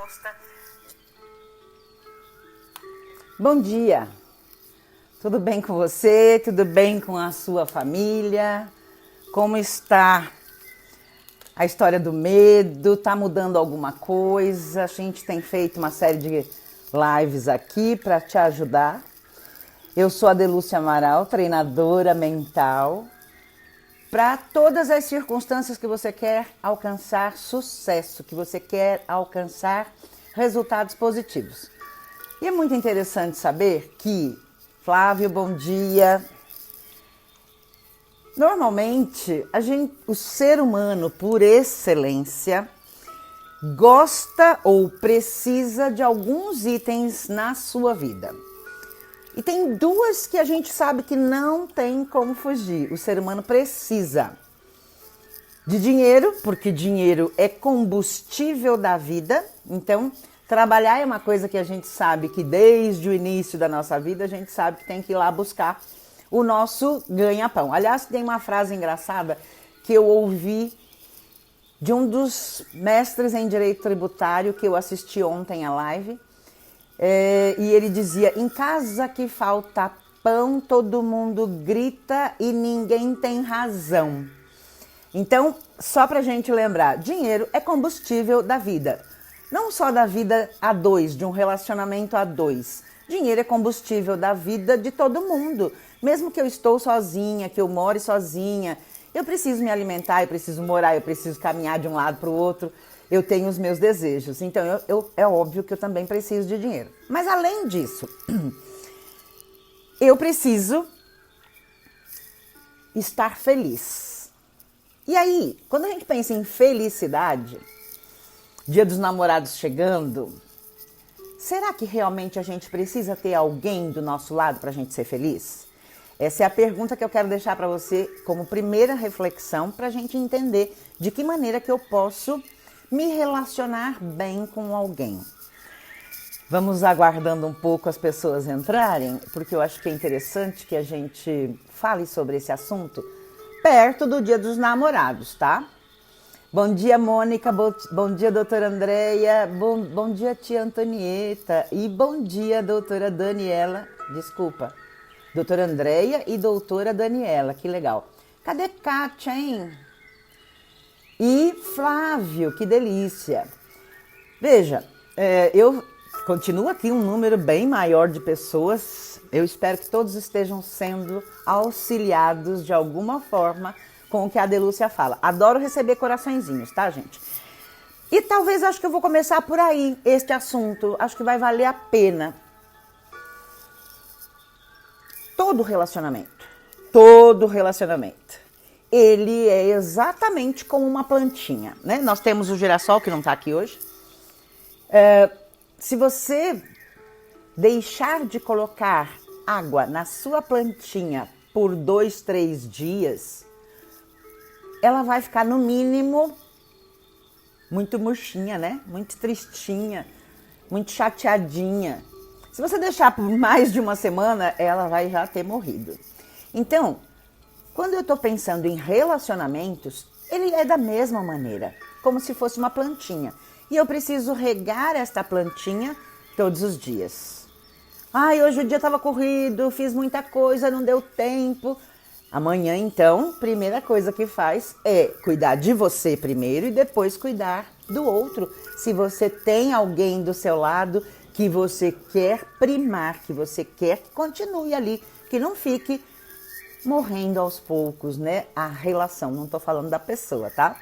gosta. Bom dia! Tudo bem com você? Tudo bem com a sua família? Como está a história do medo? Está mudando alguma coisa? A gente tem feito uma série de lives aqui para te ajudar. Eu sou a Delúcia Amaral, treinadora mental, para todas as circunstâncias que você quer alcançar sucesso, que você quer alcançar resultados positivos. E é muito interessante saber que, Flávio, bom dia. Normalmente, o ser humano, por excelência, gosta ou precisa de alguns itens na sua vida. E tem duas que a gente sabe que não tem como fugir. O ser humano precisa de dinheiro, porque dinheiro é combustível da vida. Então, trabalhar é uma coisa que a gente sabe que desde o início da nossa vida, a gente sabe que tem que ir lá buscar o nosso ganha-pão. Aliás, tem uma frase engraçada que eu ouvi de um dos mestres em direito tributário que eu assisti ontem a live. E ele dizia: em casa que falta pão, todo mundo grita e ninguém tem razão. Então, só pra gente lembrar, dinheiro é combustível da vida. Não só da vida a dois, de um relacionamento a dois. Dinheiro é combustível da vida de todo mundo. Mesmo que eu estou sozinha, que eu more sozinha, eu preciso me alimentar, eu preciso morar, eu preciso caminhar de um lado para o outro. Eu tenho os meus desejos. Então, é óbvio que eu também preciso de dinheiro. Mas, além disso, eu preciso estar feliz. E aí, quando a gente pensa em felicidade, Dia dos Namorados chegando, será que realmente a gente precisa ter alguém do nosso lado para a gente ser feliz? Essa é a pergunta que eu quero deixar para você como primeira reflexão para a gente entender de que maneira que eu posso me relacionar bem com alguém. Vamos aguardando um pouco as pessoas entrarem, porque eu acho que é interessante que a gente fale sobre esse assunto perto do Dia dos Namorados, tá? Bom dia, Mônica, bom dia, doutora Andréia, bom dia, tia Antonieta e bom dia, doutora Daniela, doutora Andréia e doutora Daniela, que legal. Cadê Kátia, hein? E Flávio, que delícia. Veja, eu continuo aqui um número bem maior de pessoas. Eu espero que todos estejam sendo auxiliados de alguma forma com o que a Delúcia fala. Adoro receber coraçõezinhos, tá, gente? E talvez acho que eu vou começar por aí, este assunto. Acho que vai valer a pena. Todo relacionamento, ele é exatamente como uma plantinha, né? Nós temos o girassol, que não está aqui hoje. Se você deixar de colocar água na sua plantinha por 2, 3 dias, ela vai ficar, no mínimo, muito murchinha, né? Muito tristinha, muito chateadinha. Se você deixar por mais de uma semana, ela vai já ter morrido. Então, quando eu estou pensando em relacionamentos, ele é da mesma maneira, como se fosse uma plantinha. E eu preciso regar esta plantinha todos os dias. Ai, hoje o dia estava corrido, fiz muita coisa, não deu tempo. Amanhã, então, primeira coisa que faz é cuidar de você primeiro e depois cuidar do outro. Se você tem alguém do seu lado que você quer primar, que você quer que continue ali, que não fique morrendo aos poucos, né? A relação, não tô falando da pessoa, tá?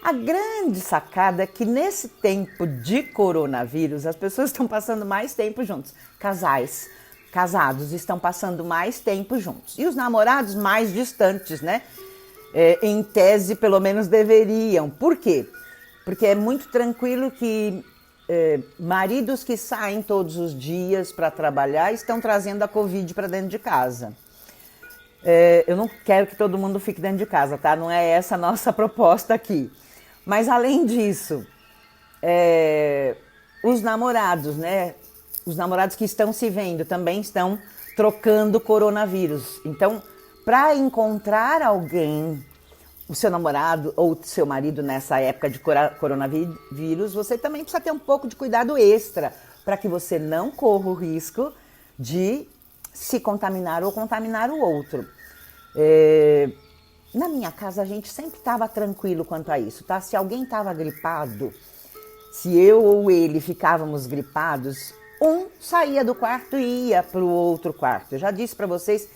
A grande sacada é que nesse tempo de coronavírus, as pessoas estão passando mais tempo juntos. Casados estão passando mais tempo juntos. E os namorados mais distantes, né? Em tese, pelo menos deveriam. Por quê? Porque é muito tranquilo que maridos que saem todos os dias para trabalhar estão trazendo a Covid para dentro de casa. Eu não quero que todo mundo fique dentro de casa, tá? Não é essa a nossa proposta aqui. Mas, além disso, os namorados, né? Os namorados que estão se vendo também estão trocando coronavírus. Então, para encontrar alguém o seu namorado ou o seu marido nessa época de coronavírus, você também precisa ter um pouco de cuidado extra para que você não corra o risco de se contaminar ou contaminar o outro. Na minha casa a gente sempre estava tranquilo quanto a isso, tá? Se alguém estava gripado, se eu ou ele ficávamos gripados, um saía do quarto e ia para o outro quarto. Eu já disse para vocês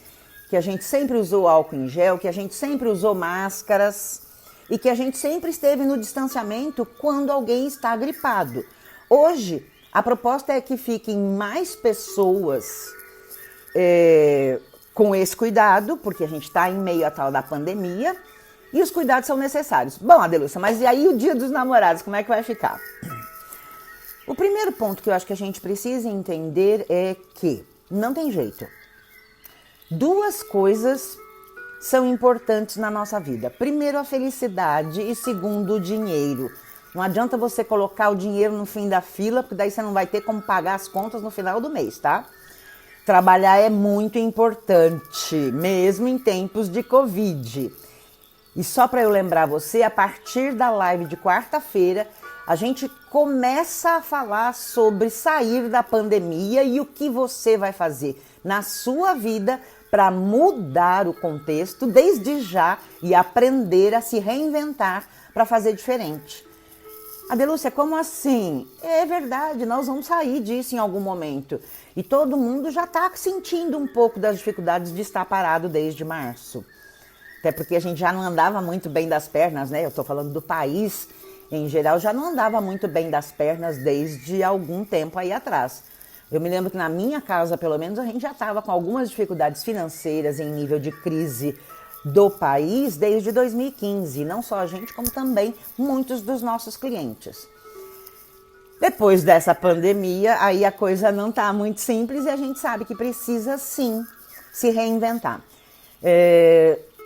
que a gente sempre usou álcool em gel, que a gente sempre usou máscaras e que a gente sempre esteve no distanciamento quando alguém está gripado. Hoje, a proposta é que fiquem mais pessoas com esse cuidado, porque a gente está em meio à tal da pandemia e os cuidados são necessários. Bom, Adelúcia, mas e aí o Dia dos Namorados, como é que vai ficar? O primeiro ponto que eu acho que a gente precisa entender é que não tem jeito. Duas coisas são importantes na nossa vida. Primeiro, a felicidade e segundo, o dinheiro. Não adianta você colocar o dinheiro no fim da fila, porque daí você não vai ter como pagar as contas no final do mês, tá? Trabalhar é muito importante, mesmo em tempos de Covid. E só para eu lembrar você, a partir da live de quarta-feira, a gente começa a falar sobre sair da pandemia e o que você vai fazer na sua vida para mudar o contexto desde já e aprender a se reinventar para fazer diferente. Adelúcia, como assim? É verdade, nós vamos sair disso em algum momento. E todo mundo já está sentindo um pouco das dificuldades de estar parado desde março. Até porque a gente já não andava muito bem das pernas, né? Eu estou falando do país em geral, já não andava muito bem das pernas desde algum tempo aí atrás. Eu me lembro que na minha casa, pelo menos, a gente já estava com algumas dificuldades financeiras em nível de crise do país desde 2015. Não só a gente, como também muitos dos nossos clientes. Depois dessa pandemia, aí a coisa não está muito simples e a gente sabe que precisa, sim, se reinventar.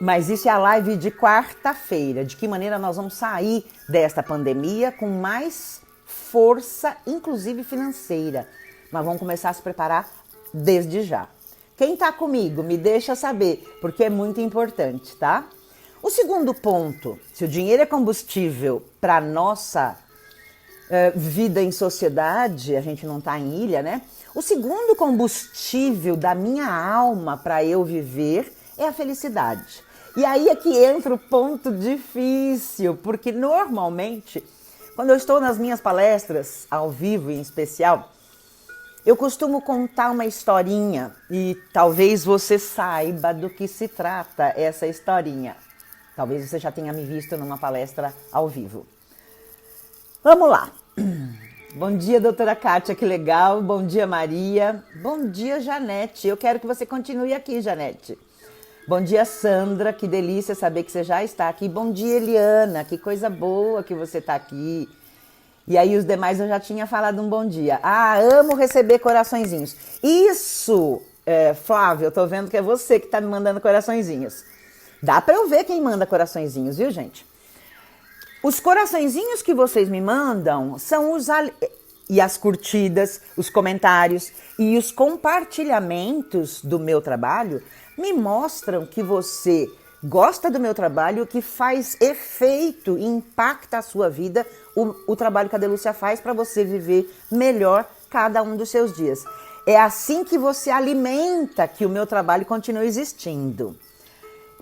Mas isso é a live de quarta-feira. De que maneira nós vamos sair desta pandemia com mais força, inclusive financeira. Mas vamos começar a se preparar desde já. Quem está comigo, me deixa saber, porque é muito importante, tá? O segundo ponto, se o dinheiro é combustível para a nossa vida em sociedade, a gente não está em ilha, né? O segundo combustível da minha alma para eu viver é a felicidade. E aí é que entra o ponto difícil, porque normalmente, quando eu estou nas minhas palestras, ao vivo em especial, eu costumo contar uma historinha e talvez você saiba do que se trata essa historinha. Talvez você já tenha me visto numa palestra ao vivo. Vamos lá. Bom dia, doutora Kátia, que legal. Bom dia, Maria. Bom dia, Janete. Eu quero que você continue aqui, Janete. Bom dia, Sandra. Que delícia saber que você já está aqui. Bom dia, Eliana. Que coisa boa que você está aqui. E aí os demais eu já tinha falado um bom dia. Ah, amo receber coraçõezinhos. Isso, Flávio, eu tô vendo que é você que tá me mandando coraçõezinhos. Dá pra eu ver quem manda coraçõezinhos, viu, gente? Os coraçõezinhos que vocês me mandam são e as curtidas, os comentários e os compartilhamentos do meu trabalho me mostram que você gosta do meu trabalho, que faz efeito e impacta a sua vida, o trabalho que a Adelúcia faz para você viver melhor cada um dos seus dias. É assim que você alimenta que o meu trabalho continue existindo.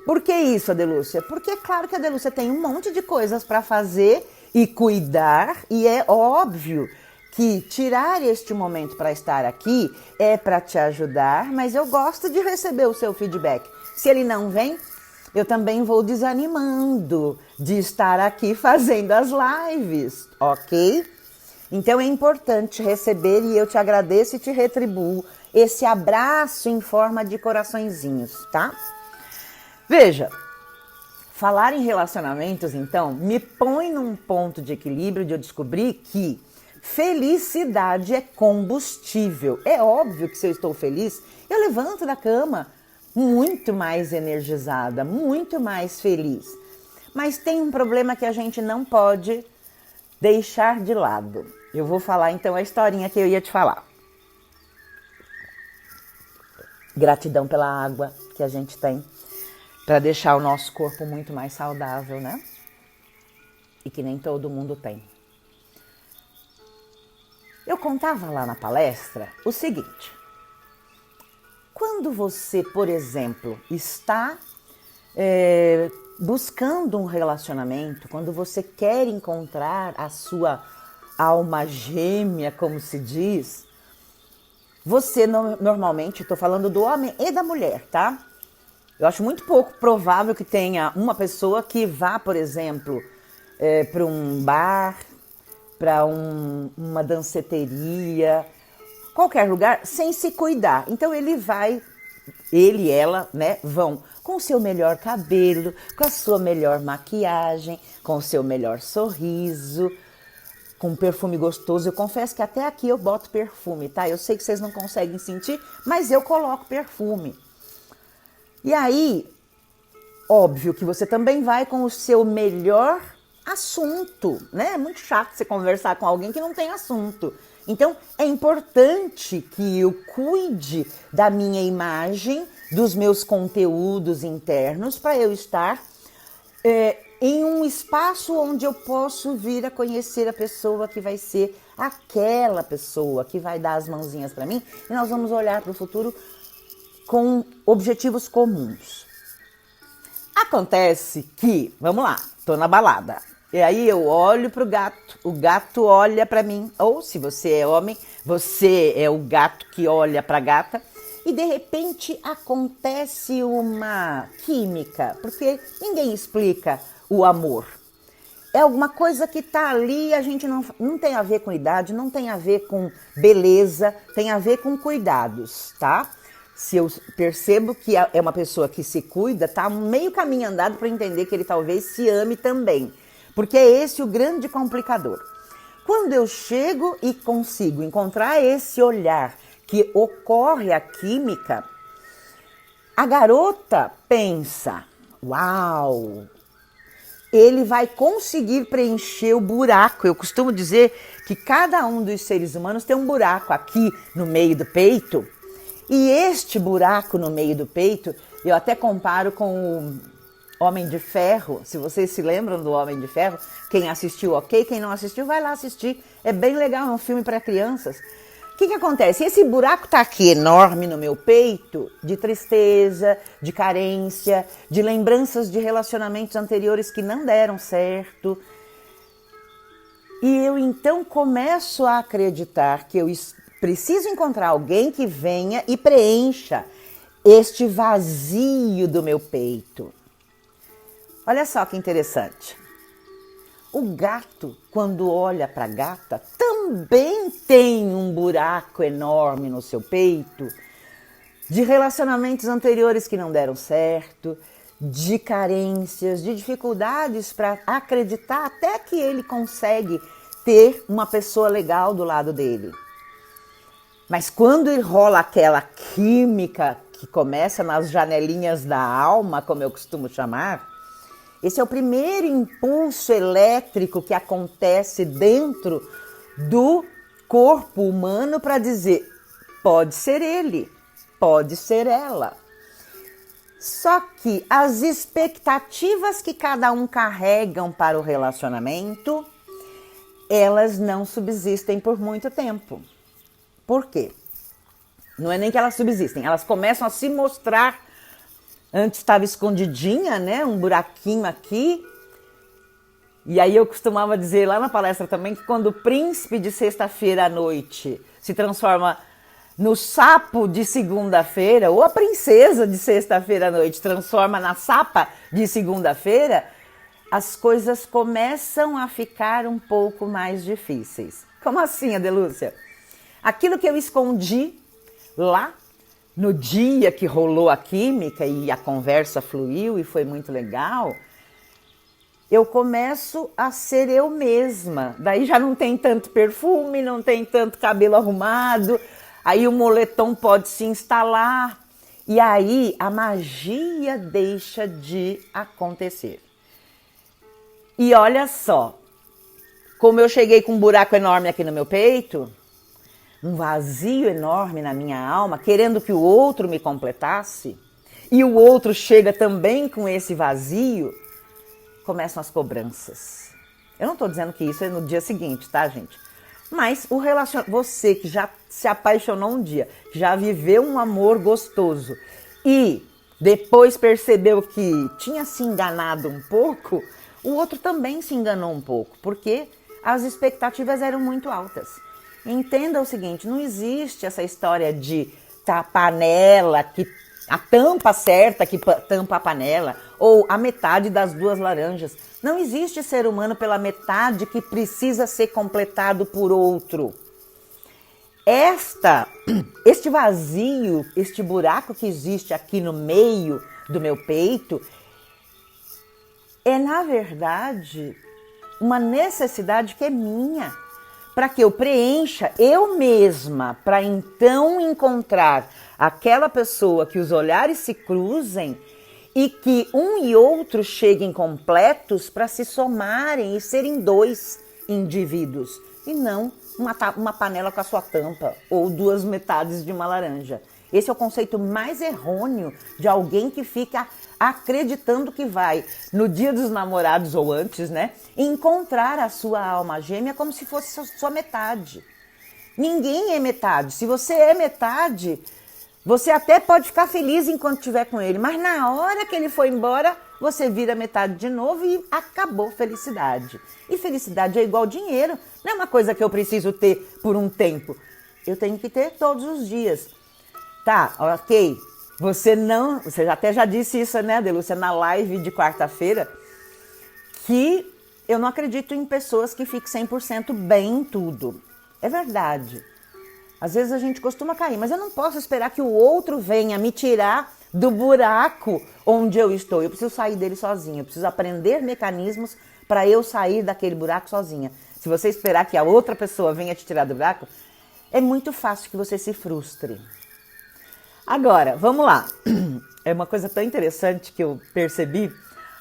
Por que isso, Adelúcia? Porque é claro que a Adelúcia tem um monte de coisas para fazer e cuidar, e é óbvio que tirar este momento para estar aqui é para te ajudar, mas eu gosto de receber o seu feedback. Se ele não vem, eu também vou desanimando de estar aqui fazendo as lives, ok? Então é importante receber e eu te agradeço e te retribuo esse abraço em forma de coraçõezinhos, tá? Veja, falar em relacionamentos, então, me põe num ponto de equilíbrio de eu descobrir que felicidade é combustível. É óbvio que se eu estou feliz, eu levanto da cama muito mais energizada, muito mais feliz. Mas tem um problema que a gente não pode deixar de lado. Eu vou falar então a historinha que eu ia te falar. Gratidão pela água que a gente tem, para deixar o nosso corpo muito mais saudável, né? E que nem todo mundo tem. Eu contava lá na palestra o seguinte: quando você, por exemplo, está buscando um relacionamento, quando você quer encontrar a sua alma gêmea, como se diz, você normalmente, estou falando do homem e da mulher, tá? Eu acho muito pouco provável que tenha uma pessoa que vá, por exemplo, para um bar, para uma danceteria, qualquer lugar, sem se cuidar. Então ele e ela, né, vão com o seu melhor cabelo, com a sua melhor maquiagem, com o seu melhor sorriso, com um perfume gostoso. Eu confesso que até aqui eu boto perfume, tá? Eu sei que vocês não conseguem sentir, mas eu coloco perfume. E aí, óbvio que você também vai com o seu melhor assunto, né? É muito chato você conversar com alguém que não tem assunto. Então, é importante que eu cuide da minha imagem, dos meus conteúdos internos, para eu estar em um espaço onde eu posso vir a conhecer a pessoa que vai ser aquela pessoa que vai dar as mãozinhas para mim, e nós vamos olhar para o futuro com objetivos comuns. Acontece que, vamos lá, tô na balada. E aí eu olho pro gato, o gato olha para mim. Ou se você é homem, você é o gato que olha pra gata. E de repente acontece uma química, porque ninguém explica o amor. É alguma coisa que tá ali, a gente não tem a ver com idade, não tem a ver com beleza, tem a ver com cuidados, tá? Se eu percebo que é uma pessoa que se cuida, tá meio caminho andado para entender que ele talvez se ame também. Porque é esse o grande complicador. Quando eu chego e consigo encontrar esse olhar que ocorre a química, a garota pensa: uau, ele vai conseguir preencher o buraco. Eu costumo dizer que cada um dos seres humanos tem um buraco aqui no meio do peito. E este buraco no meio do peito, eu até comparo com o Homem de Ferro. Se vocês se lembram do Homem de Ferro, quem assistiu, ok, quem não assistiu, vai lá assistir. É bem legal, é um filme para crianças. O que acontece? Esse buraco tá aqui enorme no meu peito, de tristeza, de carência, de lembranças de relacionamentos anteriores que não deram certo. E eu então começo a acreditar que eu preciso encontrar alguém que venha e preencha este vazio do meu peito. Olha só que interessante. O gato, quando olha para a gata, também tem um buraco enorme no seu peito de relacionamentos anteriores que não deram certo, de carências, de dificuldades para acreditar até que ele consegue ter uma pessoa legal do lado dele. Mas quando rola aquela química que começa nas janelinhas da alma, como eu costumo chamar, esse é o primeiro impulso elétrico que acontece dentro do corpo humano para dizer: pode ser ele, pode ser ela. Só que as expectativas que cada um carregam para o relacionamento, elas não subsistem por muito tempo. Por quê? Não é nem que elas subsistem, elas começam a se mostrar. Antes estava escondidinha, né? Um buraquinho aqui. E aí eu costumava dizer lá na palestra também que quando o príncipe de sexta-feira à noite se transforma no sapo de segunda-feira, ou a princesa de sexta-feira à noite transforma na sapa de segunda-feira, as coisas começam a ficar um pouco mais difíceis. Como assim, Adelúcia? Aquilo que eu escondi lá no dia que rolou a química e a conversa fluiu e foi muito legal, eu começo a ser eu mesma. Daí já não tem tanto perfume, não tem tanto cabelo arrumado, aí o moletom pode se instalar e aí a magia deixa de acontecer. E olha só, como eu cheguei com um buraco enorme aqui no meu peito, um vazio enorme na minha alma, querendo que o outro me completasse, e o outro chega também com esse vazio, começam as cobranças. Eu não estou dizendo que isso é no dia seguinte, tá, gente? Mas você que já se apaixonou um dia, já viveu um amor gostoso e depois percebeu que tinha se enganado um pouco, o outro também se enganou um pouco, porque as expectativas eram muito altas. Entenda o seguinte, não existe essa história de panela, a tampa certa que tampa a panela, ou a metade das duas laranjas. Não existe ser humano pela metade que precisa ser completado por outro. Este vazio, este buraco que existe aqui no meio do meu peito, é na verdade uma necessidade que é minha, para que eu preencha eu mesma, para então encontrar aquela pessoa que os olhares se cruzem e que um e outro cheguem completos para se somarem e serem dois indivíduos, e não uma panela com a sua tampa ou duas metades de uma laranja. Esse é o conceito mais errôneo de alguém que fica acreditando que vai, no dia dos namorados ou antes, né, encontrar a sua alma gêmea como se fosse sua metade. Ninguém é metade. Se você é metade, você até pode ficar feliz enquanto estiver com ele, mas na hora que ele for embora, você vira metade de novo e acabou felicidade. E felicidade é igual dinheiro. Não é uma coisa que eu preciso ter por um tempo. Eu tenho que ter todos os dias. Tá, ok. Você até já disse isso, né, Adelúcia, na live de quarta-feira, que eu não acredito em pessoas que fiquem 100% bem em tudo. É verdade. Às vezes a gente costuma cair, mas eu não posso esperar que o outro venha me tirar do buraco onde eu estou. Eu preciso sair dele sozinha, eu preciso aprender mecanismos para eu sair daquele buraco sozinha. Se você esperar que a outra pessoa venha te tirar do buraco, é muito fácil que você se frustre. Agora, vamos lá. É uma coisa tão interessante que eu percebi.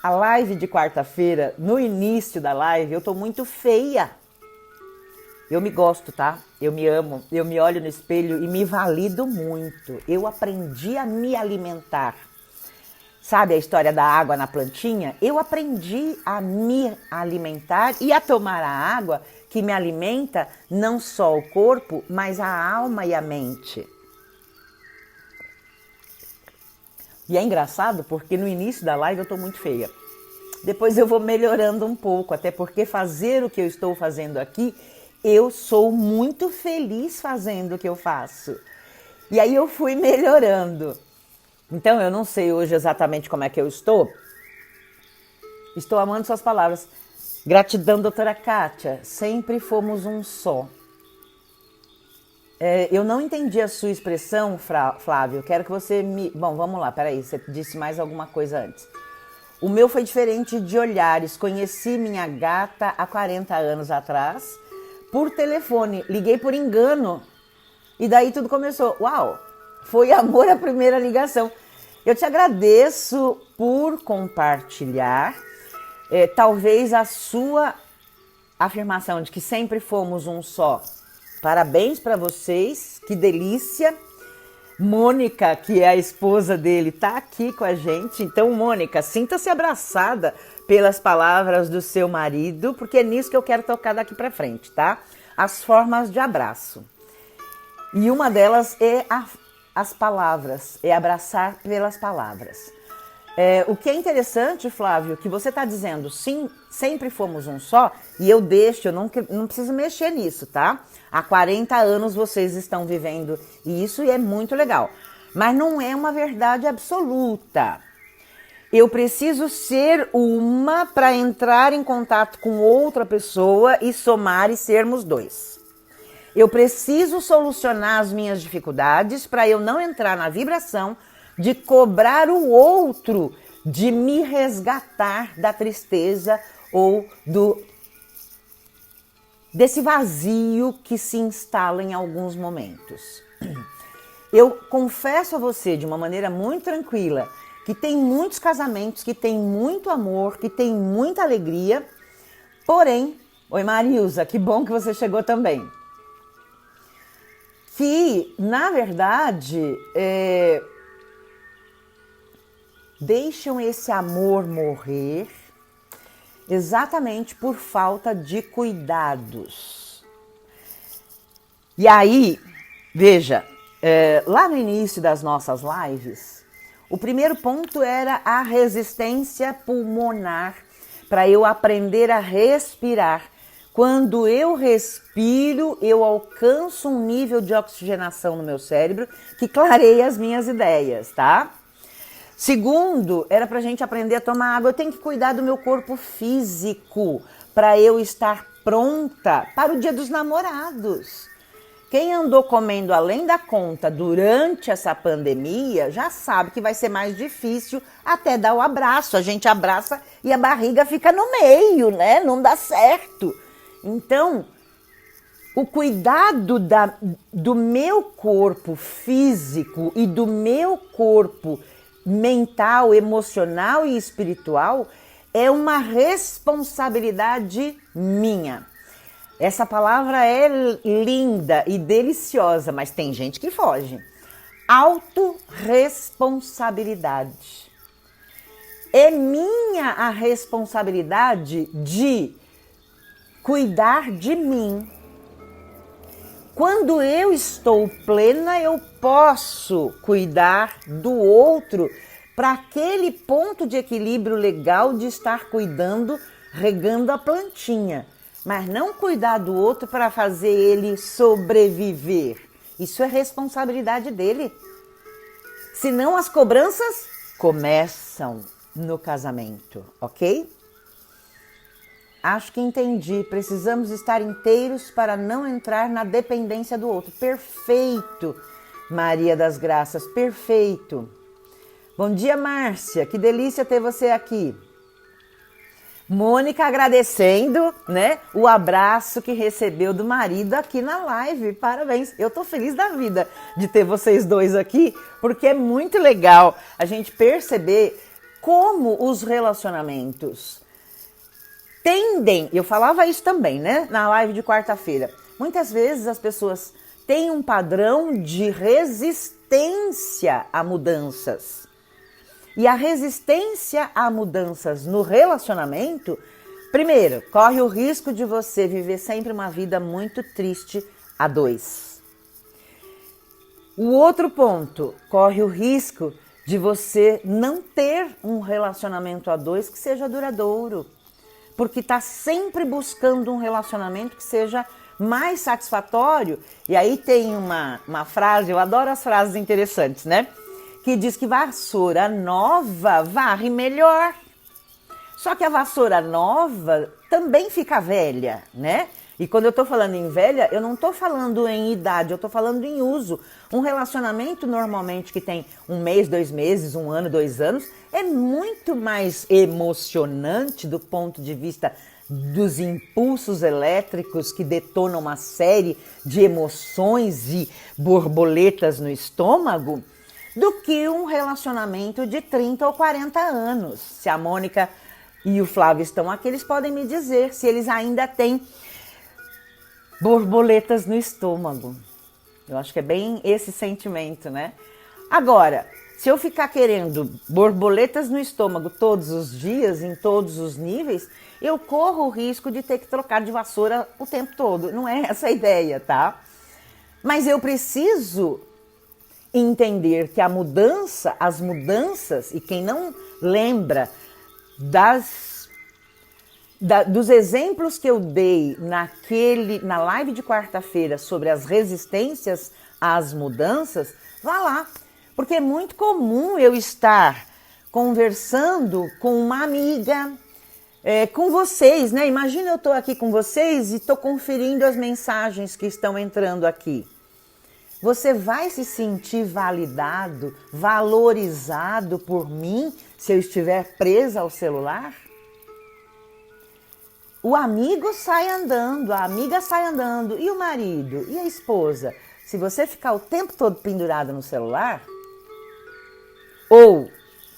A live de quarta-feira, no início da live, eu tô muito feia. Eu me gosto, tá? Eu me amo, eu me olho no espelho e me valido muito. Eu aprendi a me alimentar. Sabe a história da água na plantinha? Eu aprendi a me alimentar e a tomar a água que me alimenta não só o corpo, mas a alma e a mente. E é engraçado porque no início da live eu tô muito feia. Depois eu vou melhorando um pouco, até porque fazer o que eu estou fazendo aqui, eu sou muito feliz fazendo o que eu faço. E aí eu fui melhorando. Então eu não sei hoje exatamente como é que eu estou. Estou amando suas palavras. Gratidão, doutora Kátia. Sempre fomos um só. Eu não entendi a sua expressão, Flávio. Quero que você me... Bom, vamos lá, peraí. Você disse mais alguma coisa antes. O meu foi diferente de olhares. Conheci minha gata há 40 anos atrás por telefone. Liguei por engano. E daí tudo começou. Uau! Foi amor à primeira ligação. Eu te agradeço por compartilhar. Talvez a sua afirmação de que sempre fomos um só. Parabéns para vocês, que delícia. Mônica, que é a esposa dele, tá aqui com a gente. Então, Mônica, sinta-se abraçada pelas palavras do seu marido, porque é nisso que eu quero tocar daqui para frente, tá? As formas de abraço. E uma delas é as palavras, é abraçar pelas palavras. O que é interessante, Flávio, que você está dizendo, sim, sempre fomos um só, e eu não preciso mexer nisso, tá? Há 40 anos vocês estão vivendo isso e é muito legal. Mas não é uma verdade absoluta. Eu preciso ser uma para entrar em contato com outra pessoa e somar e sermos dois. Eu preciso solucionar as minhas dificuldades para eu não entrar na vibração de cobrar o outro de me resgatar da tristeza ou desse vazio que se instala em alguns momentos. Eu confesso a você de uma maneira muito tranquila que tem muitos casamentos, que tem muito amor, que tem muita alegria, porém, oi Marilza, que bom que você chegou também. Que, na verdade, deixam esse amor morrer exatamente por falta de cuidados. E aí, veja, lá no início das nossas lives, o primeiro ponto era a resistência pulmonar, para eu aprender a respirar. Quando eu respiro, eu alcanço um nível de oxigenação no meu cérebro que clareia as minhas ideias, tá? Segundo, era pra gente aprender a tomar água. Eu tenho que cuidar do meu corpo físico para eu estar pronta para o Dia dos Namorados. Quem andou comendo além da conta durante essa pandemia já sabe que vai ser mais difícil até dar o abraço. A gente abraça e a barriga fica no meio, né? Não dá certo. Então, o cuidado do meu corpo físico e do meu corpo mental, emocional e espiritual é uma responsabilidade minha. Essa palavra é linda e deliciosa, mas tem gente que foge. Autorresponsabilidade. É minha a responsabilidade de cuidar de mim. Quando eu estou plena, eu posso cuidar do outro para aquele ponto de equilíbrio legal de estar cuidando, regando a plantinha. Mas não cuidar do outro para fazer ele sobreviver. Isso é responsabilidade dele. Senão as cobranças começam no casamento, ok? Acho que entendi. Precisamos estar inteiros para não entrar na dependência do outro. Perfeito, Maria das Graças, perfeito. Bom dia, Márcia. Que delícia ter você aqui. Mônica agradecendo, né, o abraço que recebeu do marido aqui na live. Parabéns. Eu tô feliz da vida de ter vocês dois aqui, porque é muito legal a gente perceber como os relacionamentos tendem, eu falava isso também, né, na live de quarta-feira. Muitas vezes as pessoas têm um padrão de resistência a mudanças. E a resistência a mudanças no relacionamento, primeiro, corre o risco de você viver sempre uma vida muito triste a dois. O outro ponto, corre o risco de você não ter um relacionamento a dois que seja duradouro. Porque está sempre buscando um relacionamento que seja mais satisfatório. E aí tem uma frase, eu adoro as frases interessantes, né? Que diz que vassoura nova varre melhor. Só que a vassoura nova também fica velha, né? E quando eu tô falando em velha, eu não tô falando em idade, eu tô falando em uso. Um relacionamento normalmente que tem 1 mês, 2 meses, 1 ano, 2 anos, é muito mais emocionante do ponto de vista dos impulsos elétricos que detonam uma série de emoções e borboletas no estômago, do que um relacionamento de 30 ou 40 anos. Se a Mônica e o Flávio estão aqui, eles podem me dizer se eles ainda têm borboletas no estômago. Eu acho que é bem esse sentimento, né? Agora, se eu ficar querendo borboletas no estômago todos os dias, em todos os níveis, eu corro o risco de ter que trocar de vassoura o tempo todo. Não é essa a ideia, tá? Mas eu preciso entender que as mudanças, e quem não lembra dos exemplos que eu dei na live de quarta-feira sobre as resistências às mudanças, vá lá. Porque é muito comum eu estar conversando com uma amiga, com vocês, né? Imagina eu estou aqui com vocês e estou conferindo as mensagens que estão entrando aqui. Você vai se sentir validado, valorizado por mim se eu estiver presa ao celular? O amigo sai andando, a amiga sai andando, e o marido, e a esposa? Se você ficar o tempo todo pendurado no celular, ou,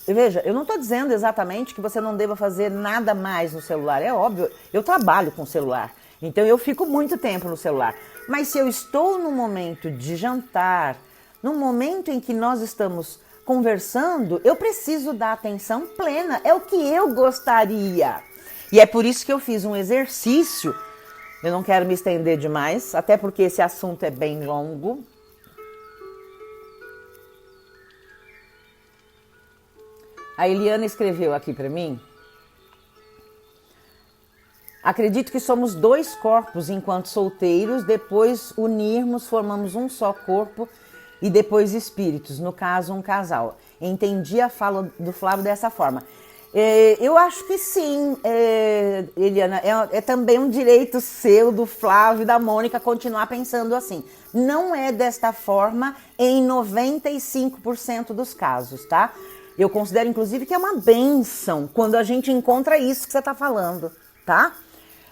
veja, eu não estou dizendo exatamente que você não deva fazer nada mais no celular, é óbvio, eu trabalho com celular, então eu fico muito tempo no celular. Mas se eu estou num momento de jantar, num momento em que nós estamos conversando, eu preciso dar atenção plena. É o que eu gostaria. E é por isso que eu fiz um exercício. Eu não quero me estender demais, até porque esse assunto é bem longo. A Eliana escreveu aqui para mim. Acredito que somos dois corpos enquanto solteiros, depois unirmos, formamos um só corpo e depois espíritos, no caso um casal. Entendi a fala do Flávio dessa forma. Eu acho que sim, Eliana, é também um direito seu, do Flávio e da Mônica, continuar pensando assim. Não é desta forma em 95% dos casos, tá? Eu considero, inclusive, que é uma bênção quando a gente encontra isso que você está falando, tá?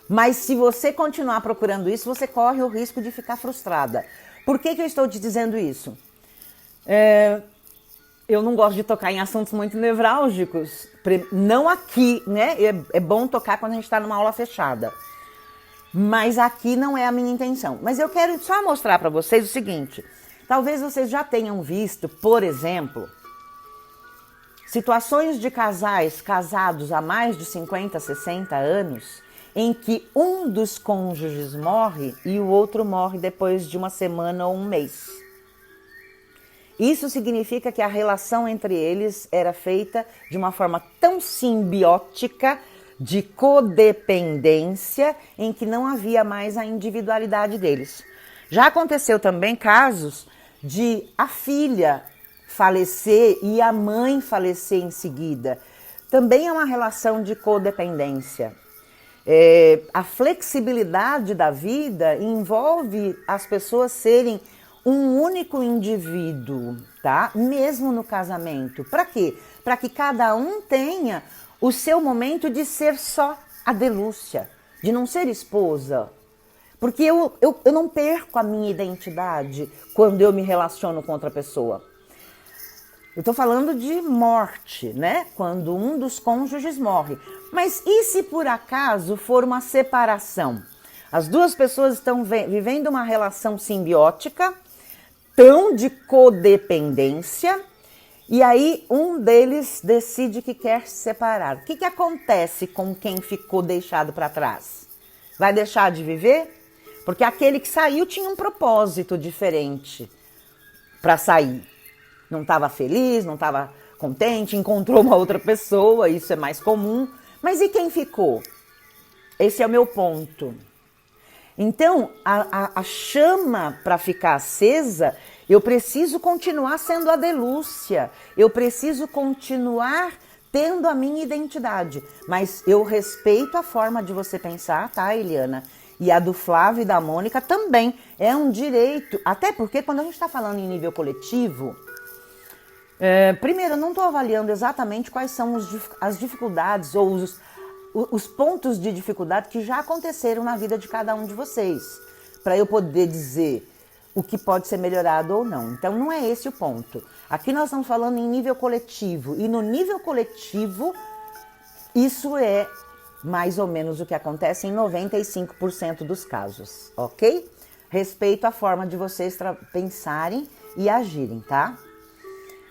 Mas se você continuar procurando isso, você corre o risco de ficar frustrada. Por que eu estou te dizendo isso? Eu não gosto de tocar em assuntos muito nevrálgicos, não aqui, né? É bom tocar quando a gente está numa aula fechada. Mas aqui não é a minha intenção. Mas eu quero só mostrar para vocês o seguinte. Talvez vocês já tenham visto, por exemplo, situações de casais casados há mais de 50, 60 anos, em que um dos cônjuges morre e o outro morre depois de uma semana ou um mês. Isso significa que a relação entre eles era feita de uma forma tão simbiótica, de codependência, em que não havia mais a individualidade deles. Já aconteceu também casos de a filha falecer e a mãe falecer em seguida. Também é uma relação de codependência. A flexibilidade da vida envolve as pessoas serem um único indivíduo, tá? Mesmo no casamento. Para quê? Para que cada um tenha o seu momento de ser só a Delúcia, de não ser esposa. Porque eu não perco a minha identidade quando eu me relaciono com outra pessoa. Eu estou falando de morte, né? Quando um dos cônjuges morre. Mas e se por acaso for uma separação? As duas pessoas estão vivendo uma relação simbiótica, tão de codependência, e aí um deles decide que quer se separar. O que acontece com quem ficou deixado para trás? Vai deixar de viver? Porque aquele que saiu tinha um propósito diferente para sair. Não estava feliz, não estava contente, encontrou uma outra pessoa, isso é mais comum. Mas e quem ficou? Esse é o meu ponto. Então, a chama para ficar acesa, eu preciso continuar sendo a Delúcia, eu preciso continuar tendo a minha identidade. Mas eu respeito a forma de você pensar, tá, Eliana? E a do Flávio e da Mônica também é um direito, até porque quando a gente está falando em nível coletivo, primeiro, eu não estou avaliando exatamente quais são as dificuldades ou os pontos de dificuldade que já aconteceram na vida de cada um de vocês, para eu poder dizer o que pode ser melhorado ou não. Então, não é esse o ponto. Aqui nós estamos falando em nível coletivo, e no nível coletivo, isso é mais ou menos o que acontece em 95% dos casos, ok? Respeito a forma de vocês pensarem e agirem, tá?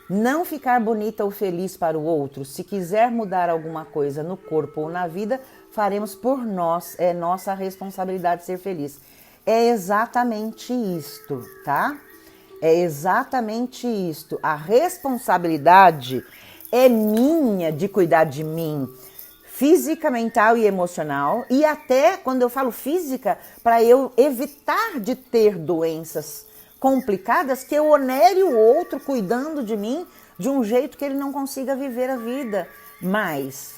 Não ficar bonita ou feliz para o outro. Se quiser mudar alguma coisa no corpo ou na vida, faremos por nós. É nossa responsabilidade ser feliz. É exatamente isto, tá? É exatamente isto. A responsabilidade é minha de cuidar de mim, física, mental e emocional. E até, quando eu falo física, para eu evitar de ter doenças complicadas, que eu onere o outro cuidando de mim de um jeito que ele não consiga viver a vida. Mas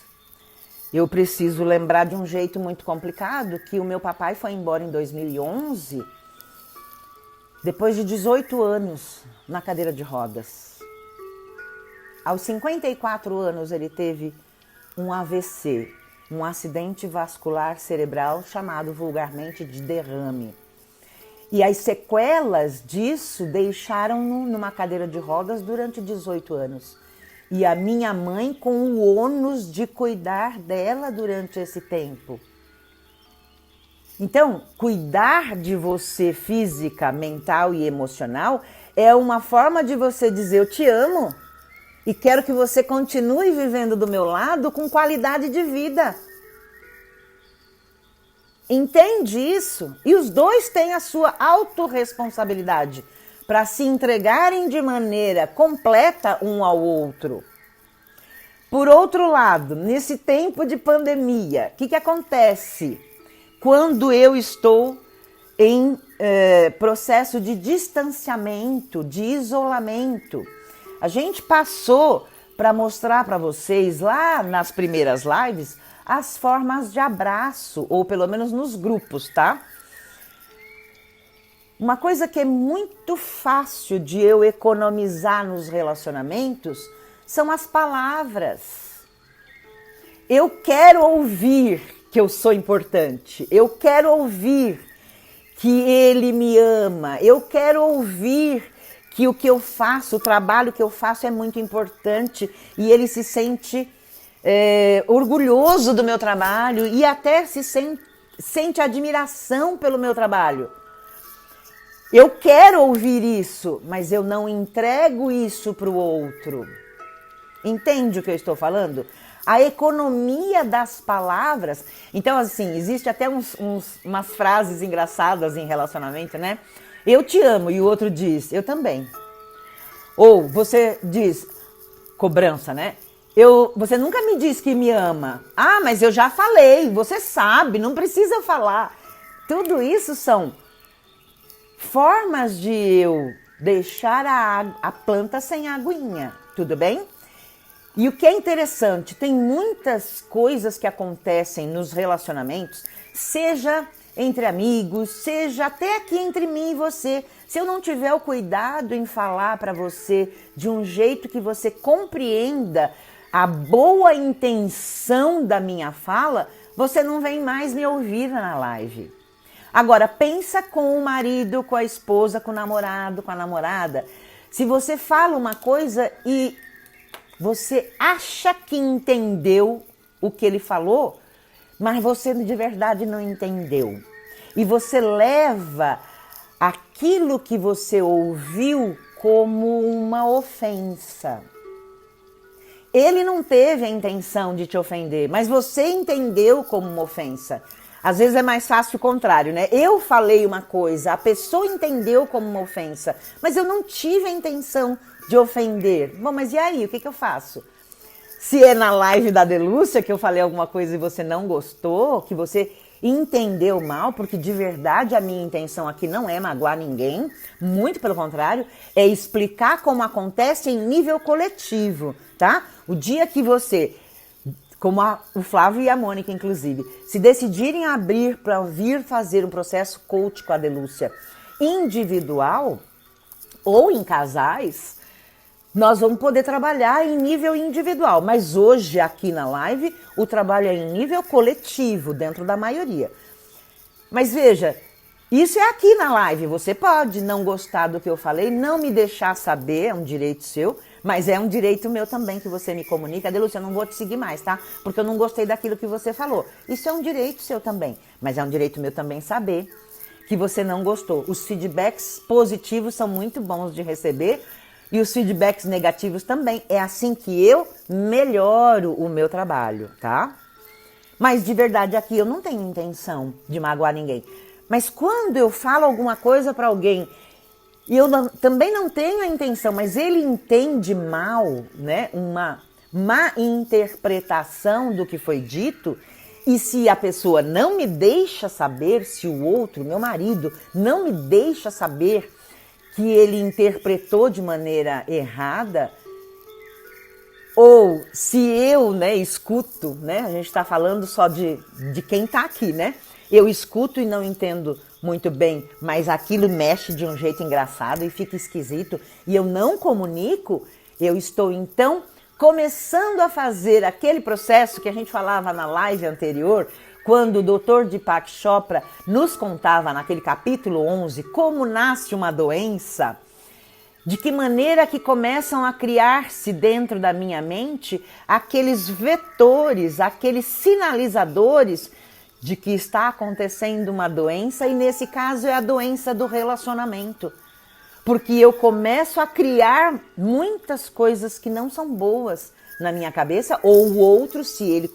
eu preciso lembrar de um jeito muito complicado, que o meu papai foi embora em 2011, depois de 18 anos na cadeira de rodas. Aos 54 anos ele teve um AVC, um acidente vascular cerebral chamado vulgarmente de derrame. E as sequelas disso deixaram-no numa cadeira de rodas durante 18 anos. E a minha mãe com o ônus de cuidar dela durante esse tempo. Então, cuidar de você física, mental e emocional é uma forma de você dizer eu te amo. E quero que você continue vivendo do meu lado com qualidade de vida. Entende isso? E os dois têm a sua autorresponsabilidade para se entregarem de maneira completa um ao outro. Por outro lado, nesse tempo de pandemia, o que acontece quando eu estou em processo de distanciamento, de isolamento? A gente passou para mostrar para vocês lá nas primeiras lives as formas de abraço, ou pelo menos nos grupos, tá? Uma coisa que é muito fácil de eu economizar nos relacionamentos são as palavras. Eu quero ouvir que eu sou importante, eu quero ouvir que ele me ama, eu quero ouvir que o que eu faço, o trabalho que eu faço é muito importante e ele se sente orgulhoso do meu trabalho e até sente admiração pelo meu trabalho. Eu quero ouvir isso, mas eu não entrego isso para o outro. Entende o que eu estou falando? A economia das palavras. Então, assim, existe até umas frases engraçadas em relacionamento, né? Eu te amo, e o outro diz, eu também. Ou você diz, cobrança, né? Você nunca me disse que me ama. Ah, mas eu já falei, você sabe, não precisa falar. Tudo isso são formas de eu deixar a planta sem aguinha, tudo bem? E o que é interessante, tem muitas coisas que acontecem nos relacionamentos, seja entre amigos, seja até aqui entre mim e você. Se eu não tiver o cuidado em falar para você de um jeito que você compreenda a boa intenção da minha fala, você não vem mais me ouvir na live. Agora, pensa com o marido, com a esposa, com o namorado, com a namorada. Se você fala uma coisa e você acha que entendeu o que ele falou, mas você de verdade não entendeu. E você leva aquilo que você ouviu como uma ofensa. Ele não teve a intenção de te ofender, mas você entendeu como uma ofensa. Às vezes é mais fácil o contrário, né? Eu falei uma coisa, a pessoa entendeu como uma ofensa, mas eu não tive a intenção de ofender. Bom, mas e aí? O que eu faço? Se é na live da Delúcia que eu falei alguma coisa e você não gostou, que você entendeu mal, porque de verdade a minha intenção aqui não é magoar ninguém, muito pelo contrário, é explicar como acontece em nível coletivo, tá? O dia que você, como o Flávio e a Mônica, inclusive, se decidirem abrir para vir fazer um processo coach com a Delúcia individual ou em casais, nós vamos poder trabalhar em nível individual. Mas hoje, aqui na live, o trabalho é em nível coletivo, dentro da maioria. Mas veja, isso é aqui na live. Você pode não gostar do que eu falei, não me deixar saber, é um direito seu. Mas é um direito meu também que você me comunica. Delúcia, eu não vou te seguir mais, tá? Porque eu não gostei daquilo que você falou. Isso é um direito seu também. Mas é um direito meu também saber que você não gostou. Os feedbacks positivos são muito bons de receber e os feedbacks negativos também. É assim que eu melhoro o meu trabalho, tá? Mas de verdade aqui eu não tenho intenção de magoar ninguém. Mas quando eu falo alguma coisa para alguém e eu também não tenho a intenção, mas ele entende mal, né? Uma má interpretação do que foi dito. E se a pessoa não me deixa saber, se o outro, meu marido, não me deixa saber que ele interpretou de maneira errada, ou se eu, né, escuto, né? A gente está falando só de quem está aqui, né? Eu escuto e não entendo muito bem, mas aquilo mexe de um jeito engraçado e fica esquisito e eu não comunico, eu estou então começando a fazer aquele processo que a gente falava na live anterior, quando o Dr. Deepak Chopra nos contava naquele capítulo 11 como nasce uma doença, de que maneira que começam a criar-se dentro da minha mente aqueles vetores, aqueles sinalizadores de que está acontecendo uma doença, e nesse caso é a doença do relacionamento. porque eu começo a criar muitas coisas que não são boas na minha cabeça, ou o outro, se ele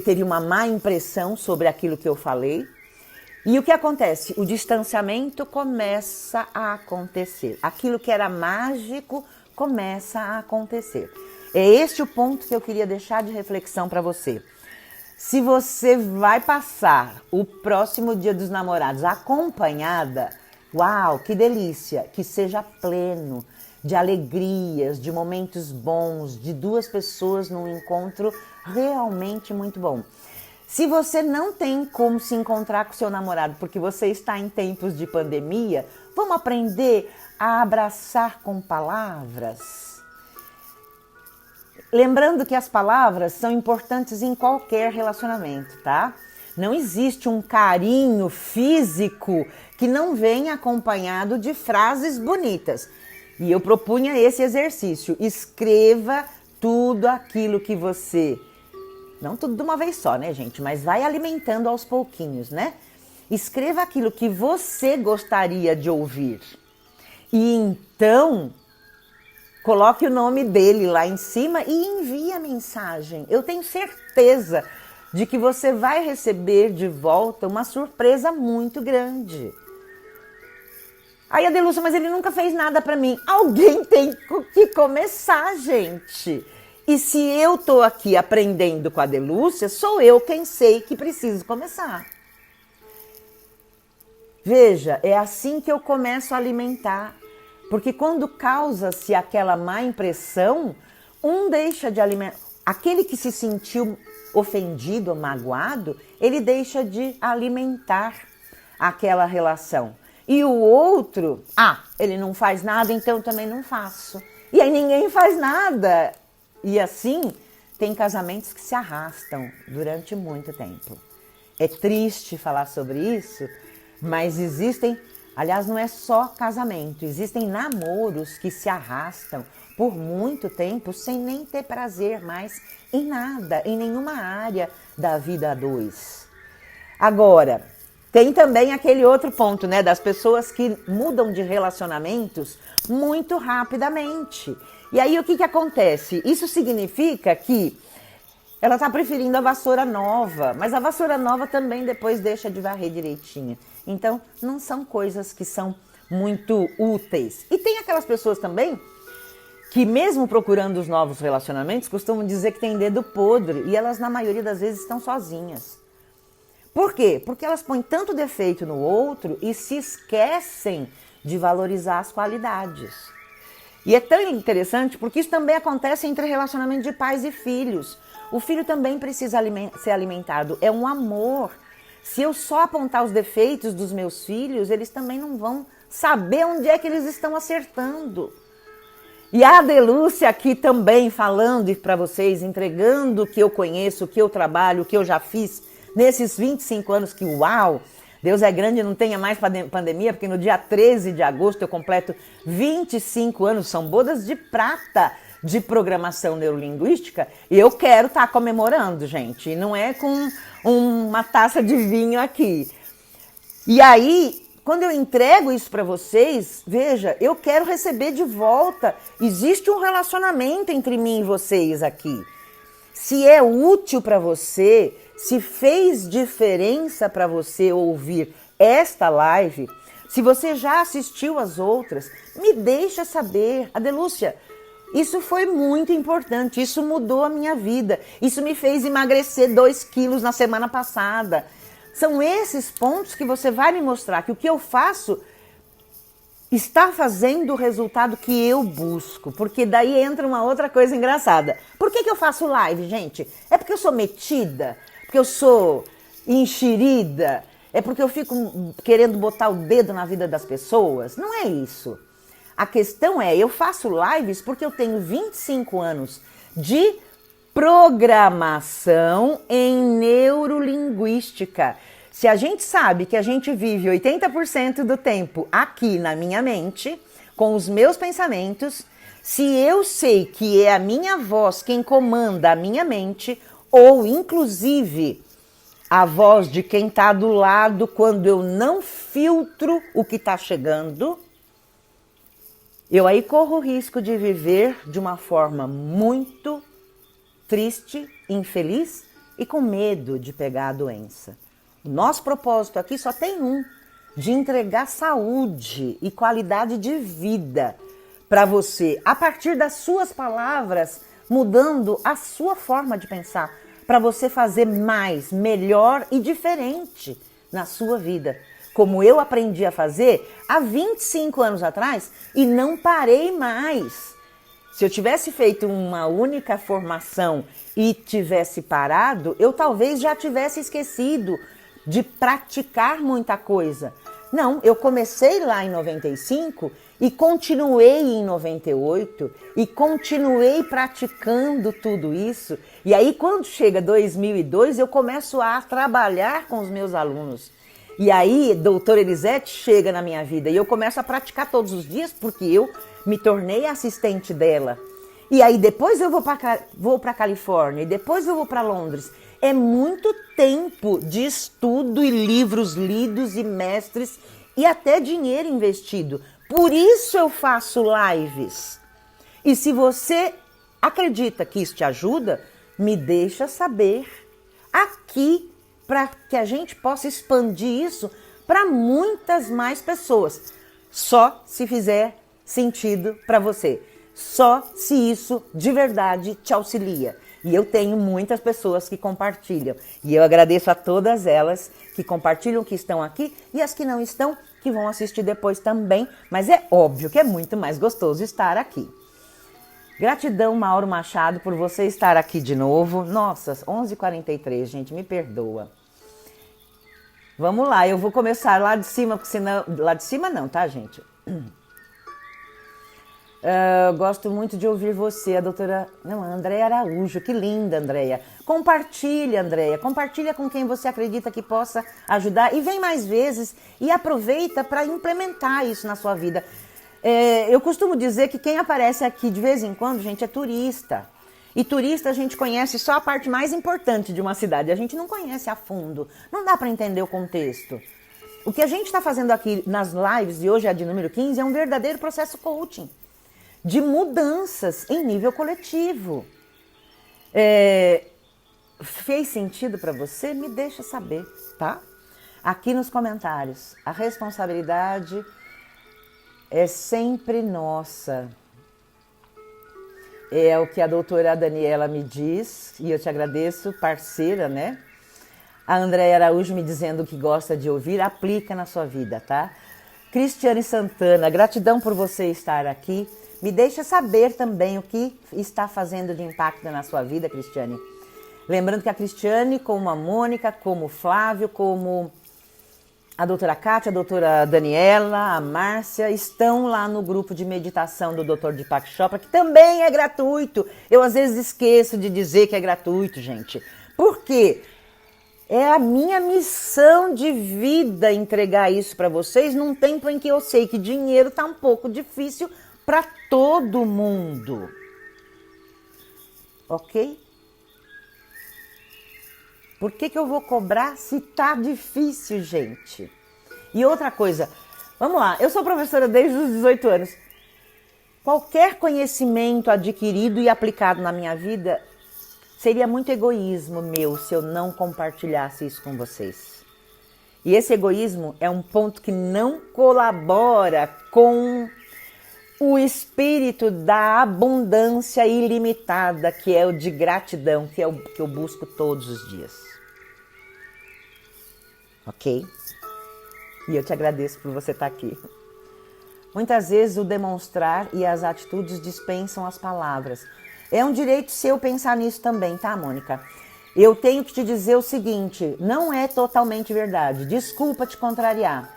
teve uma má impressão sobre aquilo que eu falei. E o que acontece? O distanciamento começa a acontecer. Aquilo que era mágico começa a acontecer. É este o ponto que eu queria deixar de reflexão para você. Se você vai passar o próximo Dia dos Namorados acompanhada, uau, que delícia! Que seja pleno de alegrias, de momentos bons, de duas pessoas num encontro realmente muito bom. Se você não tem como se encontrar com seu namorado porque você está em tempos de pandemia, vamos aprender a abraçar com palavras. Lembrando que as palavras são importantes em qualquer relacionamento, tá? Não existe um carinho físico que não venha acompanhado de frases bonitas. E eu propunha esse exercício. Escreva tudo aquilo que você... Não tudo de uma vez só, né, gente? Mas vai alimentando aos pouquinhos, né? Escreva aquilo que você gostaria de ouvir. E então, coloque o nome dele lá em cima e envie a mensagem. Eu tenho certeza de que você vai receber de volta uma surpresa muito grande. Aí, Adelúcia, mas ele nunca fez nada pra mim. Alguém tem que começar, gente. E se eu tô aqui aprendendo com a Adelúcia, sou eu quem sei que preciso começar. Veja, é assim que eu começo a alimentar. Porque quando causa-se aquela má impressão, um deixa de alimentar. Aquele que se sentiu ofendido ou magoado, ele deixa de alimentar aquela relação. E o outro, ele não faz nada, então eu também não faço. E aí ninguém faz nada. E assim, tem casamentos que se arrastam durante muito tempo. É triste falar sobre isso, mas existem, aliás, não é só casamento, existem namoros que se arrastam por muito tempo sem nem ter prazer mais em nada, em nenhuma área da vida a dois. Agora, tem também aquele outro ponto, né, das pessoas que mudam de relacionamentos muito rapidamente. E aí o que acontece? Isso significa que ela está preferindo a vassoura nova, mas a vassoura nova também depois deixa de varrer direitinho. Então, não são coisas que são muito úteis. E tem aquelas pessoas também que mesmo procurando os novos relacionamentos, costumam dizer que tem dedo podre e elas na maioria das vezes estão sozinhas. Por quê? Porque elas põem tanto defeito no outro e se esquecem de valorizar as qualidades. E é tão interessante porque isso também acontece entre relacionamento de pais e filhos. O filho também precisa ser alimentado, é um amor. Se eu só apontar os defeitos dos meus filhos, eles também não vão saber onde é que eles estão acertando. E a Adelúcia aqui também falando para vocês, entregando o que eu conheço, o que eu trabalho, o que eu já fiz nesses 25 anos que, uau, Deus é grande e não tenha mais pandemia, porque no dia 13 de agosto eu completo 25 anos, são bodas de prata de programação neurolinguística, e eu quero estar comemorando, gente, e não é com uma taça de vinho aqui. E aí, quando eu entrego isso para vocês, veja, eu quero receber de volta. Existe um relacionamento entre mim e vocês aqui. Se é útil para você, se fez diferença para você ouvir esta live, se você já assistiu as outras, me deixa saber. Adelúcia, isso foi muito importante, isso mudou a minha vida, isso me fez emagrecer 2 quilos na semana passada. São esses pontos que você vai me mostrar que o que eu faço está fazendo o resultado que eu busco. Porque daí entra uma outra coisa engraçada. Por que eu faço live, gente? É porque eu sou metida? Porque eu sou enxerida? É porque eu fico querendo botar o dedo na vida das pessoas? Não é isso. A questão é, eu faço lives porque eu tenho 25 anos de programação em neurolinguística. Se a gente sabe que a gente vive 80% do tempo aqui na minha mente, com os meus pensamentos, se eu sei que é a minha voz quem comanda a minha mente, ou inclusive a voz de quem está do lado quando eu não filtro o que está chegando, eu aí corro o risco de viver de uma forma muito triste, infeliz e com medo de pegar a doença. O nosso propósito aqui só tem um, de entregar saúde e qualidade de vida para você, a partir das suas palavras, mudando a sua forma de pensar, para você fazer mais, melhor e diferente na sua vida. Como eu aprendi a fazer há 25 anos atrás e não parei mais. Se eu tivesse feito uma única formação e tivesse parado, eu talvez já tivesse esquecido de praticar muita coisa. Não, eu comecei lá em 95 e continuei em 98 e continuei praticando tudo isso. E aí quando chega 2002 eu começo a trabalhar com os meus alunos. E aí doutora Elisete chega na minha vida e eu começo a praticar todos os dias porque eu me tornei assistente dela. E aí depois eu vou para Califórnia e depois eu vou para Londres. É muito tempo de estudo e livros lidos e mestres e até dinheiro investido. Por isso eu faço lives. E se você acredita que isso te ajuda, me deixa saber aqui para que a gente possa expandir isso para muitas mais pessoas. Só se fizer sentido para você. Só se isso de verdade te auxilia. E eu tenho muitas pessoas que compartilham. E eu agradeço a todas elas que compartilham, que estão aqui e as que não estão, que vão assistir depois também. Mas é óbvio que é muito mais gostoso estar aqui. Gratidão, Mauro Machado, por você estar aqui de novo. Nossa, 11h43, gente, me perdoa. Vamos lá, eu vou começar lá de cima, porque senão... Lá de cima não, tá, gente? Gosto muito de ouvir você, a doutora... Não, a Andréia Araújo, que linda, Andréia. Compartilha, Andréia, compartilha com quem você acredita que possa ajudar. E vem mais vezes e aproveita para implementar isso na sua vida. Eu costumo dizer que quem aparece aqui de vez em quando, gente, é turista. E turista a gente conhece só a parte mais importante de uma cidade. A gente não conhece a fundo. Não dá para entender o contexto. O que a gente está fazendo aqui nas lives, e hoje é a de número 15, é um verdadeiro processo coaching. De mudanças em nível coletivo. Fez sentido para você? Me deixa saber, tá? Aqui nos comentários. A responsabilidade é sempre nossa. É o que a doutora Daniela me diz, e eu te agradeço, parceira, né? A Andréia Araújo me dizendo que gosta de ouvir, aplica na sua vida, tá? Cristiane Santana, gratidão por você estar aqui. Me deixa saber também o que está fazendo de impacto na sua vida, Cristiane. Lembrando que a Cristiane, como a Mônica, como o Flávio, como a doutora Kátia, a doutora Daniela, a Márcia, estão lá no grupo de meditação do Dr. Deepak Chopra, que também é gratuito. Eu às vezes esqueço de dizer que é gratuito, gente. Por quê? É a minha missão de vida entregar isso para vocês num tempo em que eu sei que dinheiro está um pouco difícil para todo mundo. Ok? Por que eu vou cobrar se tá difícil, gente? E outra coisa, vamos lá, eu sou professora desde os 18 anos. Qualquer conhecimento adquirido e aplicado na minha vida seria muito egoísmo meu se eu não compartilhasse isso com vocês. E esse egoísmo é um ponto que não colabora com o espírito da abundância ilimitada, que é o de gratidão, que é o que eu busco todos os dias. Ok? E eu te agradeço por você estar aqui. Muitas vezes o demonstrar e as atitudes dispensam as palavras. É um direito seu pensar nisso também, tá, Mônica? Eu tenho que te dizer o seguinte, não é totalmente verdade. Desculpa te contrariar.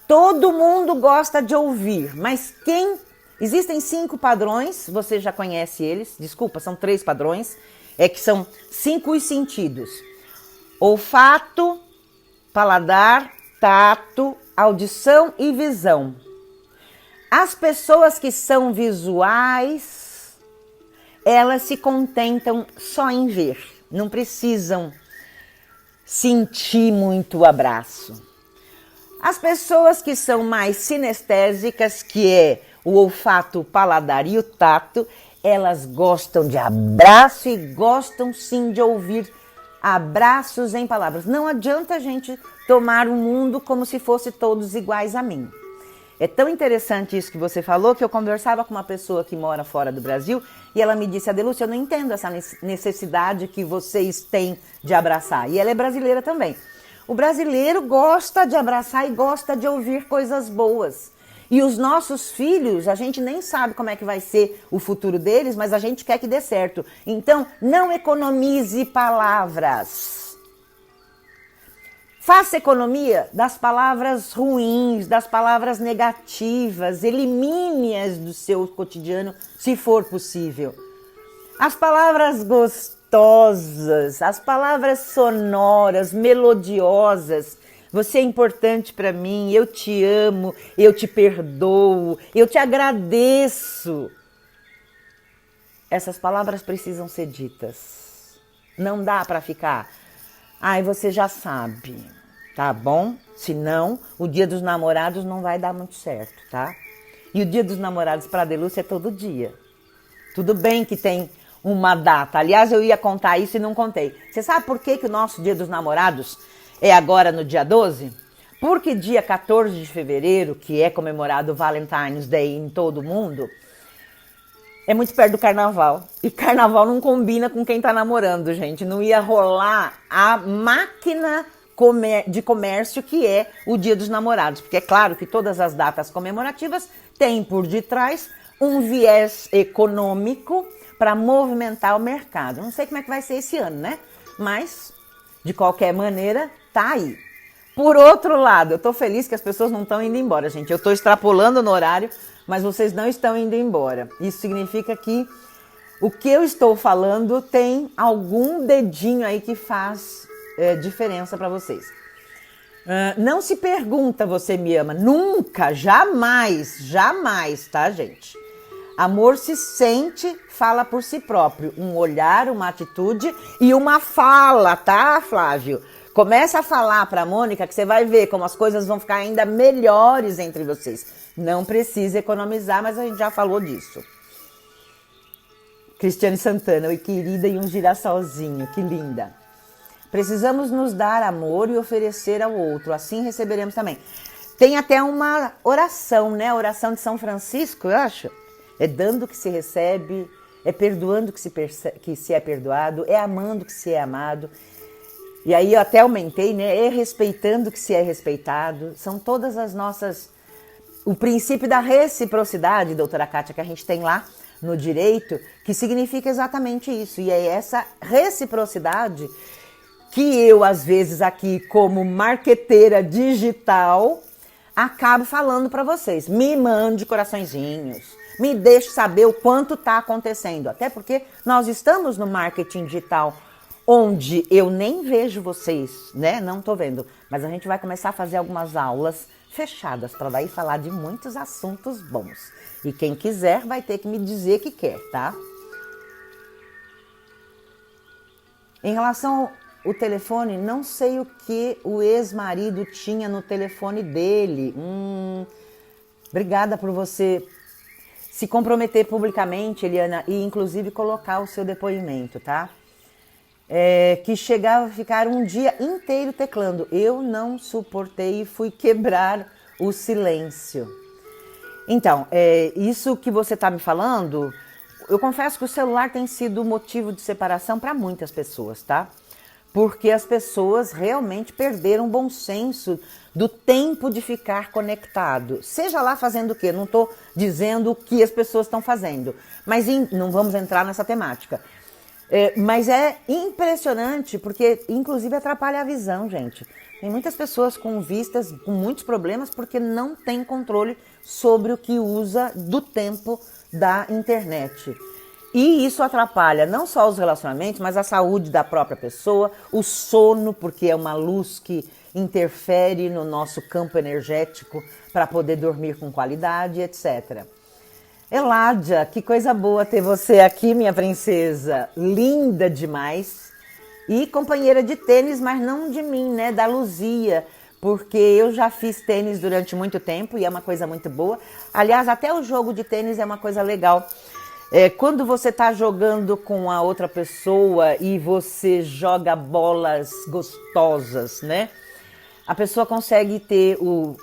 Todo mundo gosta de ouvir, mas existem 5 padrões, você já conhece eles, desculpa, são 3 padrões, que são 5 os sentidos. Olfato, paladar, tato, audição e visão. As pessoas que são visuais, elas se contentam só em ver, não precisam sentir muito o abraço. As pessoas que são mais sinestésicas, que é o olfato, o paladar e o tato, elas gostam de abraço e gostam sim de ouvir abraços em palavras. Não adianta a gente tomar o mundo como se fosse todos iguais a mim. É tão interessante isso que você falou, que eu conversava com uma pessoa que mora fora do Brasil e ela me disse: Adelúcia, eu não entendo essa necessidade que vocês têm de abraçar. E ela é brasileira também. O brasileiro gosta de abraçar e gosta de ouvir coisas boas. E os nossos filhos, a gente nem sabe como é que vai ser o futuro deles, mas a gente quer que dê certo. Então, não economize palavras. Faça economia das palavras ruins, das palavras negativas, elimine-as do seu cotidiano, se for possível. As palavras gostosas, as palavras sonoras, melodiosas. Você é importante para mim, eu te amo, eu te perdoo, eu te agradeço. Essas palavras precisam ser ditas. Não dá para ficar... Ai, você já sabe, tá bom? Senão, o Dia dos Namorados não vai dar muito certo, tá? E o Dia dos Namorados para a Adelúcia é todo dia. Tudo bem que tem uma data. Aliás, eu ia contar isso e não contei. Você sabe por que o nosso Dia dos Namorados é agora no dia 12? Porque dia 14 de fevereiro, que é comemorado o Valentine's Day em todo o mundo, é muito perto do carnaval. E carnaval não combina com quem tá namorando, gente. Não ia rolar a máquina de comércio que é o Dia dos Namorados. Porque é claro que todas as datas comemorativas têm por detrás um viés econômico para movimentar o mercado. Não sei como é que vai ser esse ano, né? Mas, de qualquer maneira, tá aí. Por outro lado, eu tô feliz que as pessoas não estão indo embora, gente. Eu tô extrapolando no horário, mas vocês não estão indo embora. Isso significa que o que eu estou falando tem algum dedinho aí que faz diferença para vocês. Não se pergunta, você me ama? Nunca, jamais, jamais, tá, gente? Amor se sente, fala por si próprio. Um olhar, uma atitude e uma fala, tá, Flávio? Começa a falar para a Mônica que você vai ver como as coisas vão ficar ainda melhores entre vocês. Não precisa economizar, mas a gente já falou disso. Cristiane Santana, oi querida, e um girassolzinho, que linda. Precisamos nos dar amor e oferecer ao outro, assim receberemos também. Tem até uma oração, né? A oração de São Francisco, eu acho. É dando que se recebe, é perdoando que se é perdoado, é amando que se é amado. E aí eu até aumentei, né? É respeitando que se é respeitado. São todas as nossas... O princípio da reciprocidade, doutora Kátia, que a gente tem lá no direito, que significa exatamente isso. E é essa reciprocidade que eu, às vezes, aqui como marqueteira digital, acabo falando para vocês. Me mande coraçõezinhos. Me deixe saber o quanto está acontecendo. Até porque nós estamos no marketing digital, onde eu nem vejo vocês, né? Não tô vendo. Mas a gente vai começar a fazer algumas aulas fechadas para daí falar de muitos assuntos bons. E quem quiser vai ter que me dizer que quer, tá? Em relação ao telefone, não sei o que o ex-marido tinha no telefone dele. Obrigada por você se comprometer publicamente, Eliana, e inclusive colocar o seu depoimento, tá? Que chegava a ficar um dia inteiro teclando. Eu não suportei e fui quebrar o silêncio. Então, isso que você está me falando, eu confesso que o celular tem sido motivo de separação para muitas pessoas, tá? Porque as pessoas realmente perderam o bom senso do tempo de ficar conectado. Seja lá fazendo o quê? Não estou dizendo o que as pessoas estão fazendo, mas não vamos entrar nessa temática. Mas é impressionante porque, inclusive, atrapalha a visão, gente. Tem muitas pessoas com vistas com muitos problemas porque não tem controle sobre o que usa do tempo da internet. E isso atrapalha não só os relacionamentos, mas a saúde da própria pessoa, o sono, porque é uma luz que interfere no nosso campo energético para poder dormir com qualidade, etc. Eládia, que coisa boa ter você aqui, minha princesa. Linda demais. E companheira de tênis, mas não de mim, né? Da Luzia. porque eu já fiz tênis durante muito tempo e é uma coisa muito boa. Aliás, até o jogo de tênis é uma coisa legal. Quando você está jogando com a outra pessoa e você joga bolas gostosas, né? A pessoa consegue ter o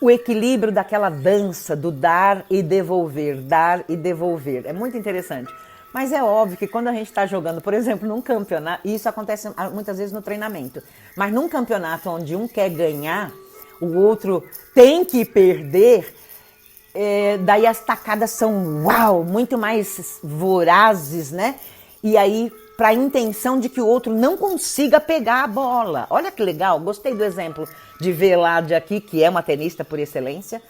equilíbrio daquela dança do dar e devolver, dar e devolver. É muito interessante. Mas é óbvio que quando a gente está jogando, por exemplo, num campeonato, e isso acontece muitas vezes no treinamento, mas num campeonato onde um quer ganhar, o outro tem que perder, daí as tacadas são, uau, muito mais vorazes, né? E aí, para a intenção de que o outro não consiga pegar a bola. Olha que legal, gostei do exemplo de Veládia aqui, que é uma tenista por excelência,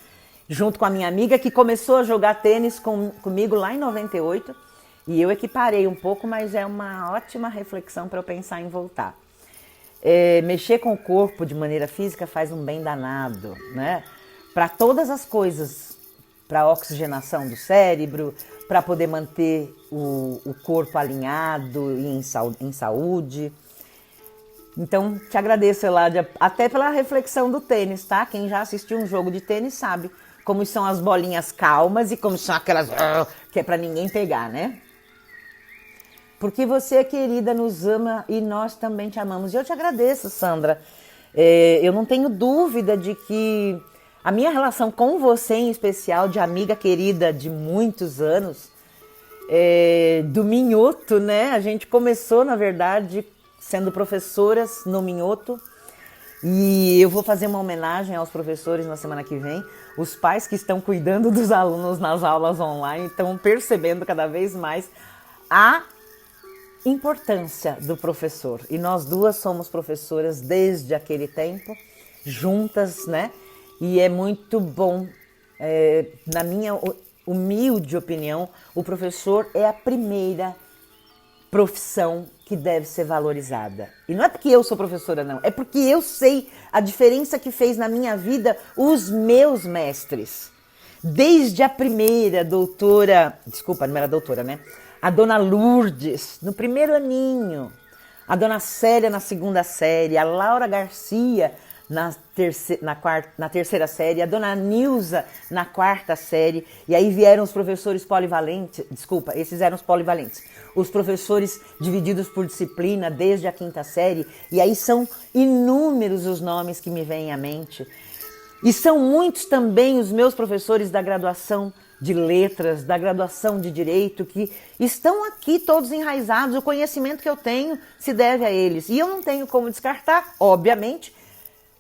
junto com a minha amiga que começou a jogar tênis comigo lá em 98, e eu equiparei um pouco, mas é uma ótima reflexão para eu pensar em voltar. Mexer com o corpo de maneira física faz um bem danado, né? Para todas as coisas, para a oxigenação do cérebro, para poder manter o corpo alinhado e em saúde. Então, te agradeço, Eládia, até pela reflexão do tênis, tá? Quem já assistiu um jogo de tênis sabe como são as bolinhas calmas e como são aquelas que é para ninguém pegar, né? Porque você, querida, nos ama e nós também te amamos. E eu te agradeço, Sandra. Eu não tenho dúvida de que a minha relação com você, em especial, de amiga querida de muitos anos, do Minhoto, né? A gente começou, na verdade, sendo professoras no Minhoto. E eu vou fazer uma homenagem aos professores na semana que vem. Os pais que estão cuidando dos alunos nas aulas online estão percebendo cada vez mais a importância do professor. E nós duas somos professoras desde aquele tempo, juntas, né? E é muito bom, na minha humilde opinião, o professor é a primeira profissão que deve ser valorizada. E não é porque eu sou professora, não. É porque eu sei a diferença que fez na minha vida os meus mestres. Desde a primeira doutora, desculpa, não era doutora, né? A dona Lourdes, no primeiro aninho. A dona Célia na segunda série. A Laura Garcia na terceira série. A dona Nilza na quarta série. E aí vieram os professores polivalentes. Desculpa, esses eram os polivalentes. Os professores divididos por disciplina desde a quinta série. E aí são inúmeros os nomes que me vêm à mente. E são muitos também os meus professores da graduação de letras, da graduação de direito, que estão aqui todos enraizados. O conhecimento que eu tenho se deve a eles. E eu não tenho como descartar, obviamente,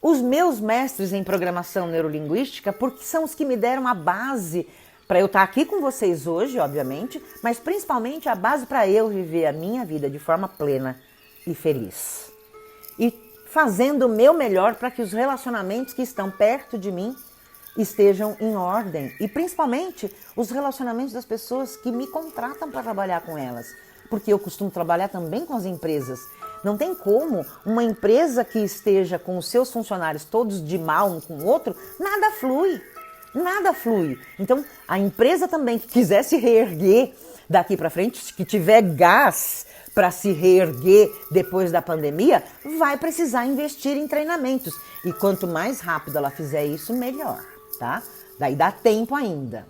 os meus mestres em programação neurolinguística, porque são os que me deram a base para eu estar aqui com vocês hoje, obviamente, mas principalmente a base para eu viver a minha vida de forma plena e feliz. E fazendo o meu melhor para que os relacionamentos que estão perto de mim estejam em ordem. E principalmente os relacionamentos das pessoas que me contratam para trabalhar com elas. Porque eu costumo trabalhar também com as empresas. Não tem como uma empresa que esteja com os seus funcionários todos de mal um com o outro, nada flui. Nada flui. Então, a empresa também que quiser se reerguer daqui para frente, que tiver gás para se reerguer depois da pandemia, vai precisar investir em treinamentos. E quanto mais rápido ela fizer isso, melhor, tá? Daí dá tempo ainda.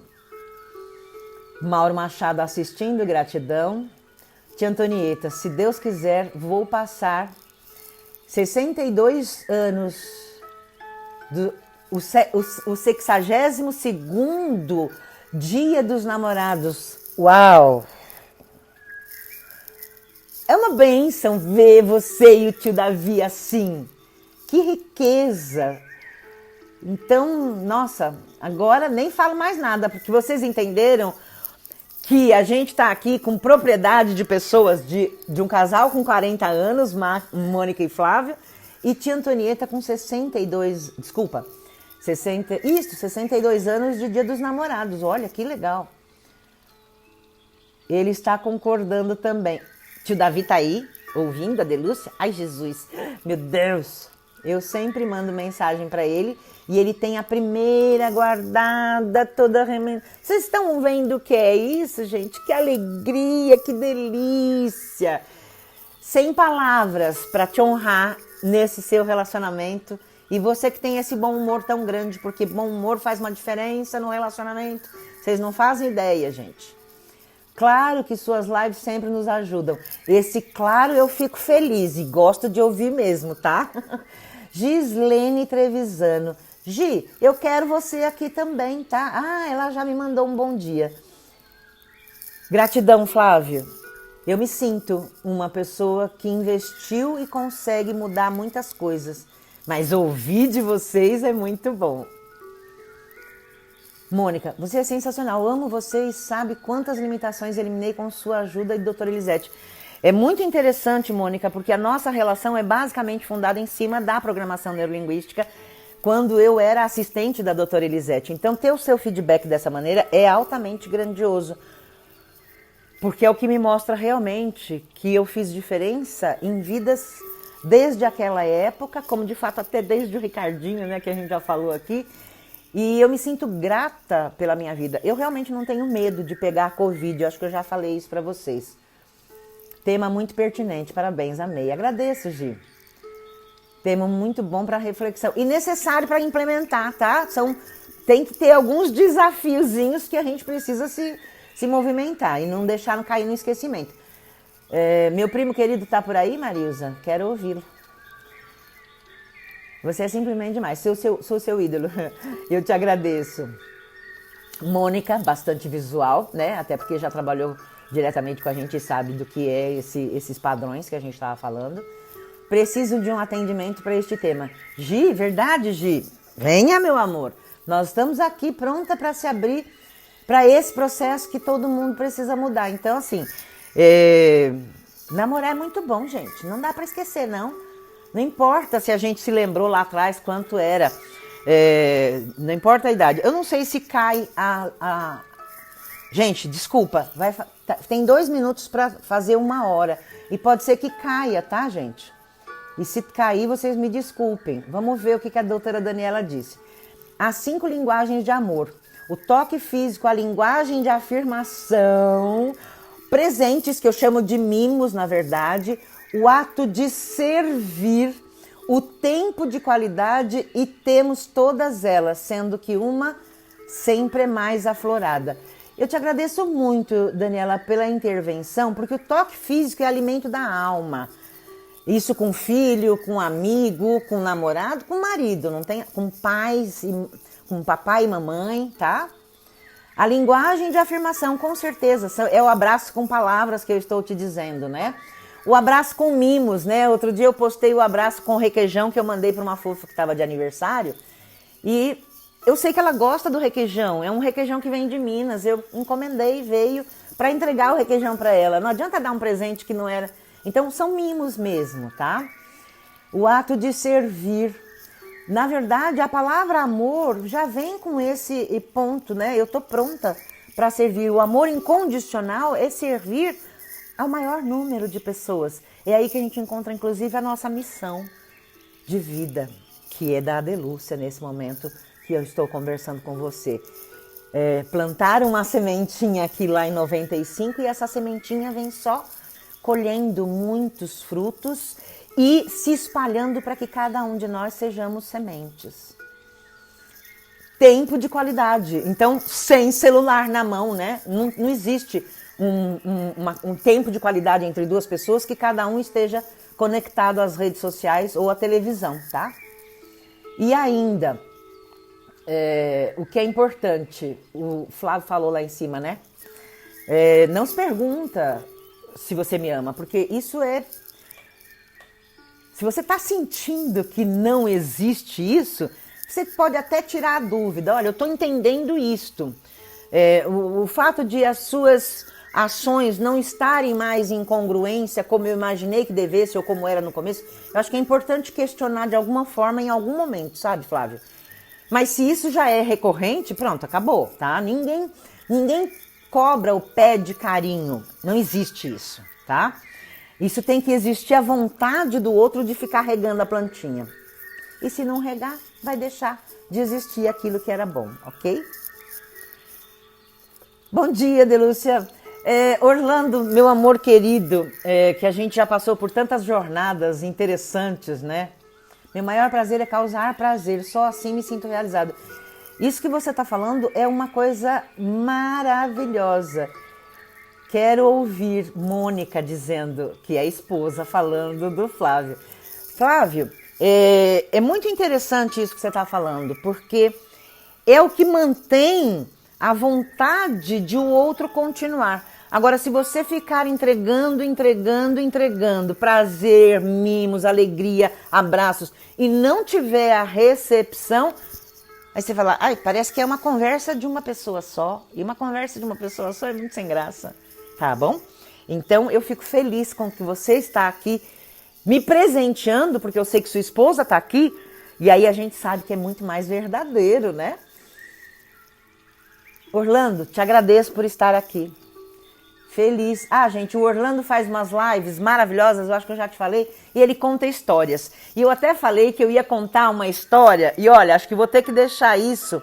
Mauro Machado assistindo, gratidão. Tia Antonieta, se Deus quiser, vou passar 62 anos, o 62º Dia dos Namorados. Uau! É uma bênção ver você e o tio Davi assim. Que riqueza! Então, nossa, agora nem falo mais nada, porque vocês entenderam que a gente está aqui com propriedade de pessoas de um casal com 40 anos, Mônica e Flávio, e tia Antonieta com 62 anos de Dia dos Namorados. Olha, que legal. Ele está concordando também. Tio Davi tá aí, ouvindo a Delúcia? Ai, Jesus, meu Deus. Eu sempre mando mensagem para ele e ele tem a primeira guardada, toda remendada. Vocês estão vendo o que é isso, gente? Que alegria, que delícia. Sem palavras para te honrar nesse seu relacionamento. E você que tem esse bom humor tão grande, porque bom humor faz uma diferença no relacionamento. Vocês não fazem ideia, gente. Claro que suas lives sempre nos ajudam. Esse claro eu fico feliz e gosto de ouvir mesmo, tá? Gislene Trevisano. Gi, eu quero você aqui também, tá? Ah, ela já me mandou um bom dia. Gratidão, Flávio. Eu me sinto uma pessoa que investiu e consegue mudar muitas coisas. Mas ouvir de vocês é muito bom. Mônica, você é sensacional. Eu amo você e sabe quantas limitações eliminei com sua ajuda e doutora Elisete. É muito interessante, Mônica, porque a nossa relação é basicamente fundada em cima da programação neurolinguística quando eu era assistente da doutora Elisete. Então, ter o seu feedback dessa maneira é altamente grandioso. Porque é o que me mostra realmente que eu fiz diferença em vidas desde aquela época, como de fato até desde o Ricardinho, né, que a gente já falou aqui. E eu me sinto grata pela minha vida. Eu realmente não tenho medo de pegar a Covid, eu acho que eu já falei isso para vocês. Tema muito pertinente, parabéns, amei. Agradeço, Gi. Tema muito bom para reflexão e necessário para implementar, tá? Tem que ter alguns desafiozinhos que a gente precisa se movimentar e não deixar cair no esquecimento. Meu primo querido tá por aí, Marilza? Quero ouvi-lo. Você é simplesmente demais, sou seu ídolo, eu te agradeço. Mônica, bastante visual, né? Até porque já trabalhou diretamente com a gente e sabe do que é esses padrões que a gente estava falando. Preciso de um atendimento para este tema. Gi, verdade, Gi? Venha, meu amor. Nós estamos aqui pronta para se abrir para esse processo que todo mundo precisa mudar. Então, assim, namorar é muito bom, gente. Não dá para esquecer, não. Não importa se a gente se lembrou lá atrás quanto era, não importa a idade. Eu não sei se cai Gente, desculpa, tem 2 minutos para fazer 1 hora. E pode ser que caia, tá, gente? E se cair, vocês me desculpem. Vamos ver o que a doutora Daniela disse. As 5 linguagens de amor. O toque físico, a linguagem de afirmação, presentes, que eu chamo de mimos, na verdade, o ato de servir, o tempo de qualidade e temos todas elas, sendo que uma sempre é mais aflorada. Eu te agradeço muito, Daniela, pela intervenção, porque o toque físico é alimento da alma. Isso com filho, com amigo, com namorado, com marido, não tem, com pais, com papai e mamãe, tá? A linguagem de afirmação, com certeza, é o abraço com palavras que eu estou te dizendo, né? O abraço com mimos, né? Outro dia eu postei o abraço com requeijão que eu mandei para uma fofa que estava de aniversário. E eu sei que ela gosta do requeijão. É um requeijão que vem de Minas. Eu encomendei, veio para entregar o requeijão para ela. Não adianta dar um presente que não era. Então são mimos mesmo, tá? O ato de servir. Na verdade, a palavra amor já vem com esse ponto, né? Eu tô pronta para servir. O amor incondicional é servir ao maior número de pessoas. É aí que a gente encontra, inclusive, a nossa missão de vida, que é da Adelúcia, nesse momento que eu estou conversando com você. Plantar uma sementinha aqui lá em 95 e essa sementinha vem só colhendo muitos frutos e se espalhando para que cada um de nós sejamos sementes. Tempo de qualidade. Então, sem celular na mão, né? Não existe um tempo de qualidade entre 2 pessoas que cada um esteja conectado às redes sociais ou à televisão, tá? E ainda, o que é importante, o Flávio falou lá em cima, né? Não se pergunta se você me ama, porque isso se você está sentindo que não existe isso, você pode até tirar a dúvida. Olha, eu estou entendendo isto. O fato de as suas ações não estarem mais em congruência como eu imaginei que devesse ou como era no começo, eu acho que é importante questionar de alguma forma em algum momento, sabe, Flávio? Mas se isso já é recorrente, pronto, acabou, tá? Ninguém cobra o pé de carinho, não existe isso, tá? Isso tem que existir a vontade do outro de ficar regando a plantinha. E se não regar, vai deixar de existir aquilo que era bom, ok? Bom dia, Delúcia. Orlando, meu amor querido, que a gente já passou por tantas jornadas interessantes, né? Meu maior prazer é causar prazer, só assim me sinto realizado. Isso que você está falando é uma coisa maravilhosa. Quero ouvir Mônica dizendo que é a esposa falando do Flávio. Flávio, é muito interessante isso que você está falando, porque é o que mantém a vontade de o outro continuar. Agora, se você ficar entregando prazer, mimos, alegria, abraços e não tiver a recepção, aí você fala, ai, parece que é uma conversa de uma pessoa só. E uma conversa de uma pessoa só é muito sem graça, tá bom? Então, eu fico feliz com que você está aqui me presenteando, porque eu sei que sua esposa está aqui, e aí a gente sabe que é muito mais verdadeiro, né? Orlando, te agradeço por estar aqui. Feliz. Gente, o Orlando faz umas lives maravilhosas, eu acho que eu já te falei, e ele conta histórias. E eu até falei que eu ia contar uma história, e olha, acho que vou ter que deixar isso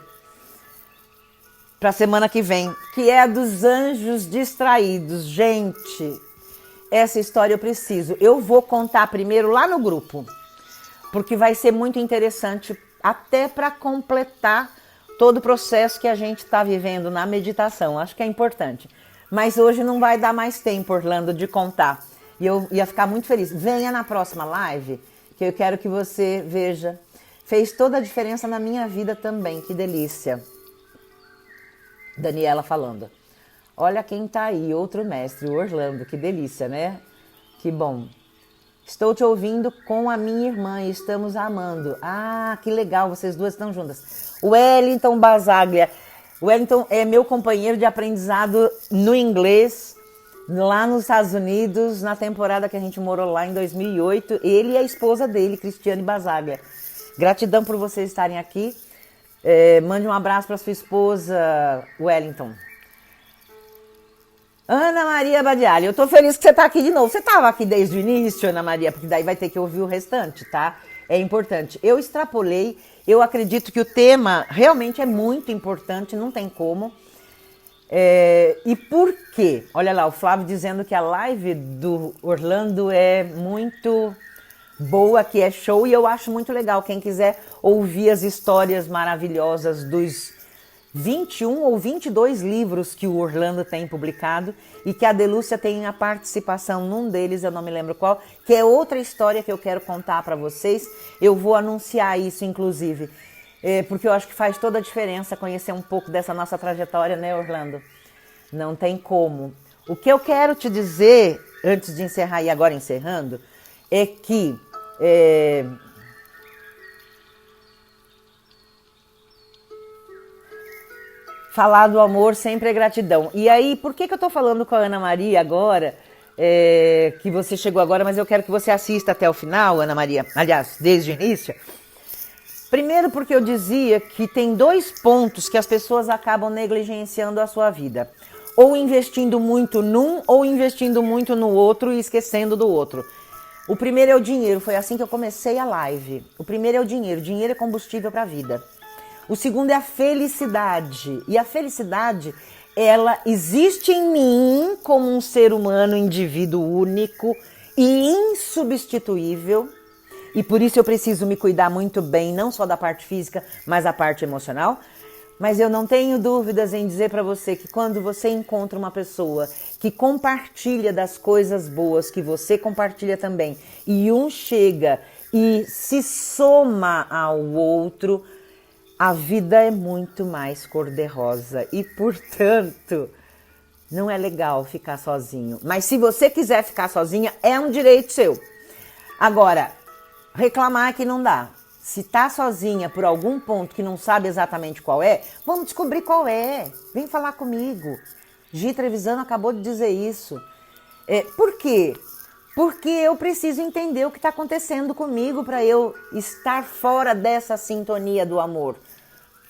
para a semana que vem, que é a dos anjos distraídos. Gente, essa história eu preciso. Eu vou contar primeiro lá no grupo, porque vai ser muito interessante, até para completar todo o processo que a gente está vivendo na meditação. Acho que é importante. Mas hoje não vai dar mais tempo, Orlando, de contar. E eu ia ficar muito feliz. Venha na próxima live, que eu quero que você veja. Fez toda a diferença na minha vida também. Que delícia. Daniela falando. Olha quem tá aí, outro mestre, o Orlando. Que delícia, né? Que bom. Estou te ouvindo com a minha irmã e estamos amando. Que legal, vocês duas estão juntas. Wellington Basaglia. O Wellington é meu companheiro de aprendizado no inglês, lá nos Estados Unidos, na temporada que a gente morou lá em 2008. Ele e a esposa dele, Cristiane Basaglia. Gratidão por vocês estarem aqui. Mande um abraço para sua esposa, Wellington. Ana Maria Badiali, eu tô feliz que você tá aqui de novo. Você estava aqui desde o início, Ana Maria, porque daí vai ter que ouvir o restante, tá? É importante. Eu extrapolei, eu acredito que o tema realmente é muito importante, não tem como. E por quê? Olha lá, o Flávio dizendo que a live do Orlando é muito boa, que é show, e eu acho muito legal. Quem quiser ouvir as histórias maravilhosas dos 21 ou 22 livros que o Orlando tem publicado e que a Delúcia tem a participação num deles, eu não me lembro qual, que é outra história que eu quero contar para vocês. Eu vou anunciar isso, inclusive, porque eu acho que faz toda a diferença conhecer um pouco dessa nossa trajetória, né, Orlando? Não tem como. O que eu quero te dizer, antes de encerrar e agora encerrando, é que falar do amor sempre é gratidão. E aí, por que eu tô falando com a Ana Maria agora, que você chegou agora, mas eu quero que você assista até o final, Ana Maria, aliás, desde o início. Primeiro porque eu dizia que tem 2 pontos que as pessoas acabam negligenciando a sua vida. Ou investindo muito num, ou investindo muito no outro e esquecendo do outro. O primeiro é o dinheiro, foi assim que eu comecei a live. O primeiro é o dinheiro é combustível para a vida. O segundo é a felicidade. E a felicidade, ela existe em mim como um ser humano, indivíduo único e insubstituível. E por isso eu preciso me cuidar muito bem, não só da parte física, mas da parte emocional. Mas eu não tenho dúvidas em dizer para você que quando você encontra uma pessoa que compartilha das coisas boas que você compartilha também, e um chega e se soma ao outro, a vida é muito mais cor-de-rosa e, portanto, não é legal ficar sozinho. Mas se você quiser ficar sozinha, é um direito seu. Agora, reclamar que não dá. Se tá sozinha por algum ponto que não sabe exatamente qual é, vamos descobrir qual é. Vem falar comigo. Gi Trevisano acabou de dizer isso. Por quê? Porque eu preciso entender o que está acontecendo comigo para eu estar fora dessa sintonia do amor.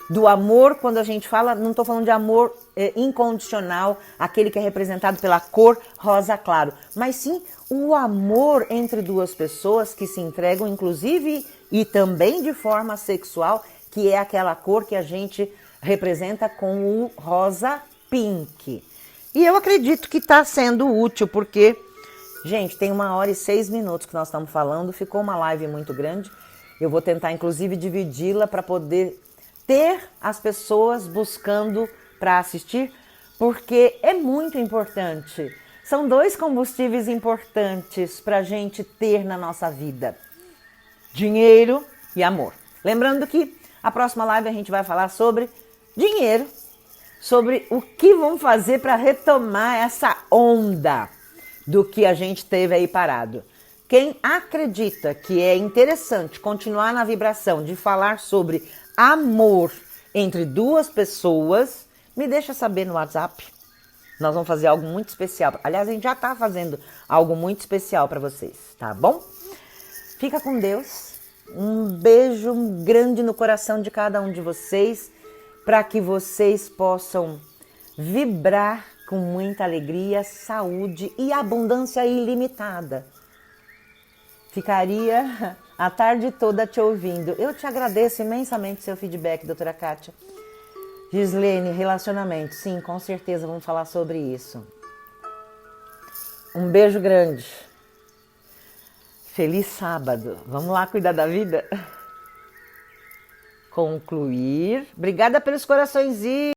Do amor, quando a gente fala, não estou falando de amor incondicional, aquele que é representado pela cor rosa claro, mas sim o amor entre 2 pessoas que se entregam, inclusive, e também de forma sexual, que é aquela cor que a gente representa com o rosa pink. E eu acredito que está sendo útil, porque, gente, tem 1h06 que nós estamos falando, ficou uma live muito grande. Eu vou tentar, inclusive, dividi-la para poder ter as pessoas buscando para assistir, porque é muito importante. São 2 combustíveis importantes para a gente ter na nossa vida: dinheiro e amor. Lembrando que a próxima live a gente vai falar sobre dinheiro, sobre o que vamos fazer para retomar essa onda do que a gente teve aí parado. Quem acredita que é interessante continuar na vibração de falar sobre amor entre 2 pessoas, me deixa saber no WhatsApp. Nós vamos fazer algo muito especial. Aliás, a gente já está fazendo algo muito especial para vocês, tá bom? Fica com Deus. Um beijo grande no coração de cada um de vocês, para que vocês possam vibrar com muita alegria, saúde e abundância ilimitada. Ficaria a tarde toda te ouvindo. Eu te agradeço imensamente seu feedback, doutora Kátia. Gislene, relacionamento. Sim, com certeza vamos falar sobre isso. Um beijo grande. Feliz sábado. Vamos lá cuidar da vida? Concluir. Obrigada pelos coraçõezinhos.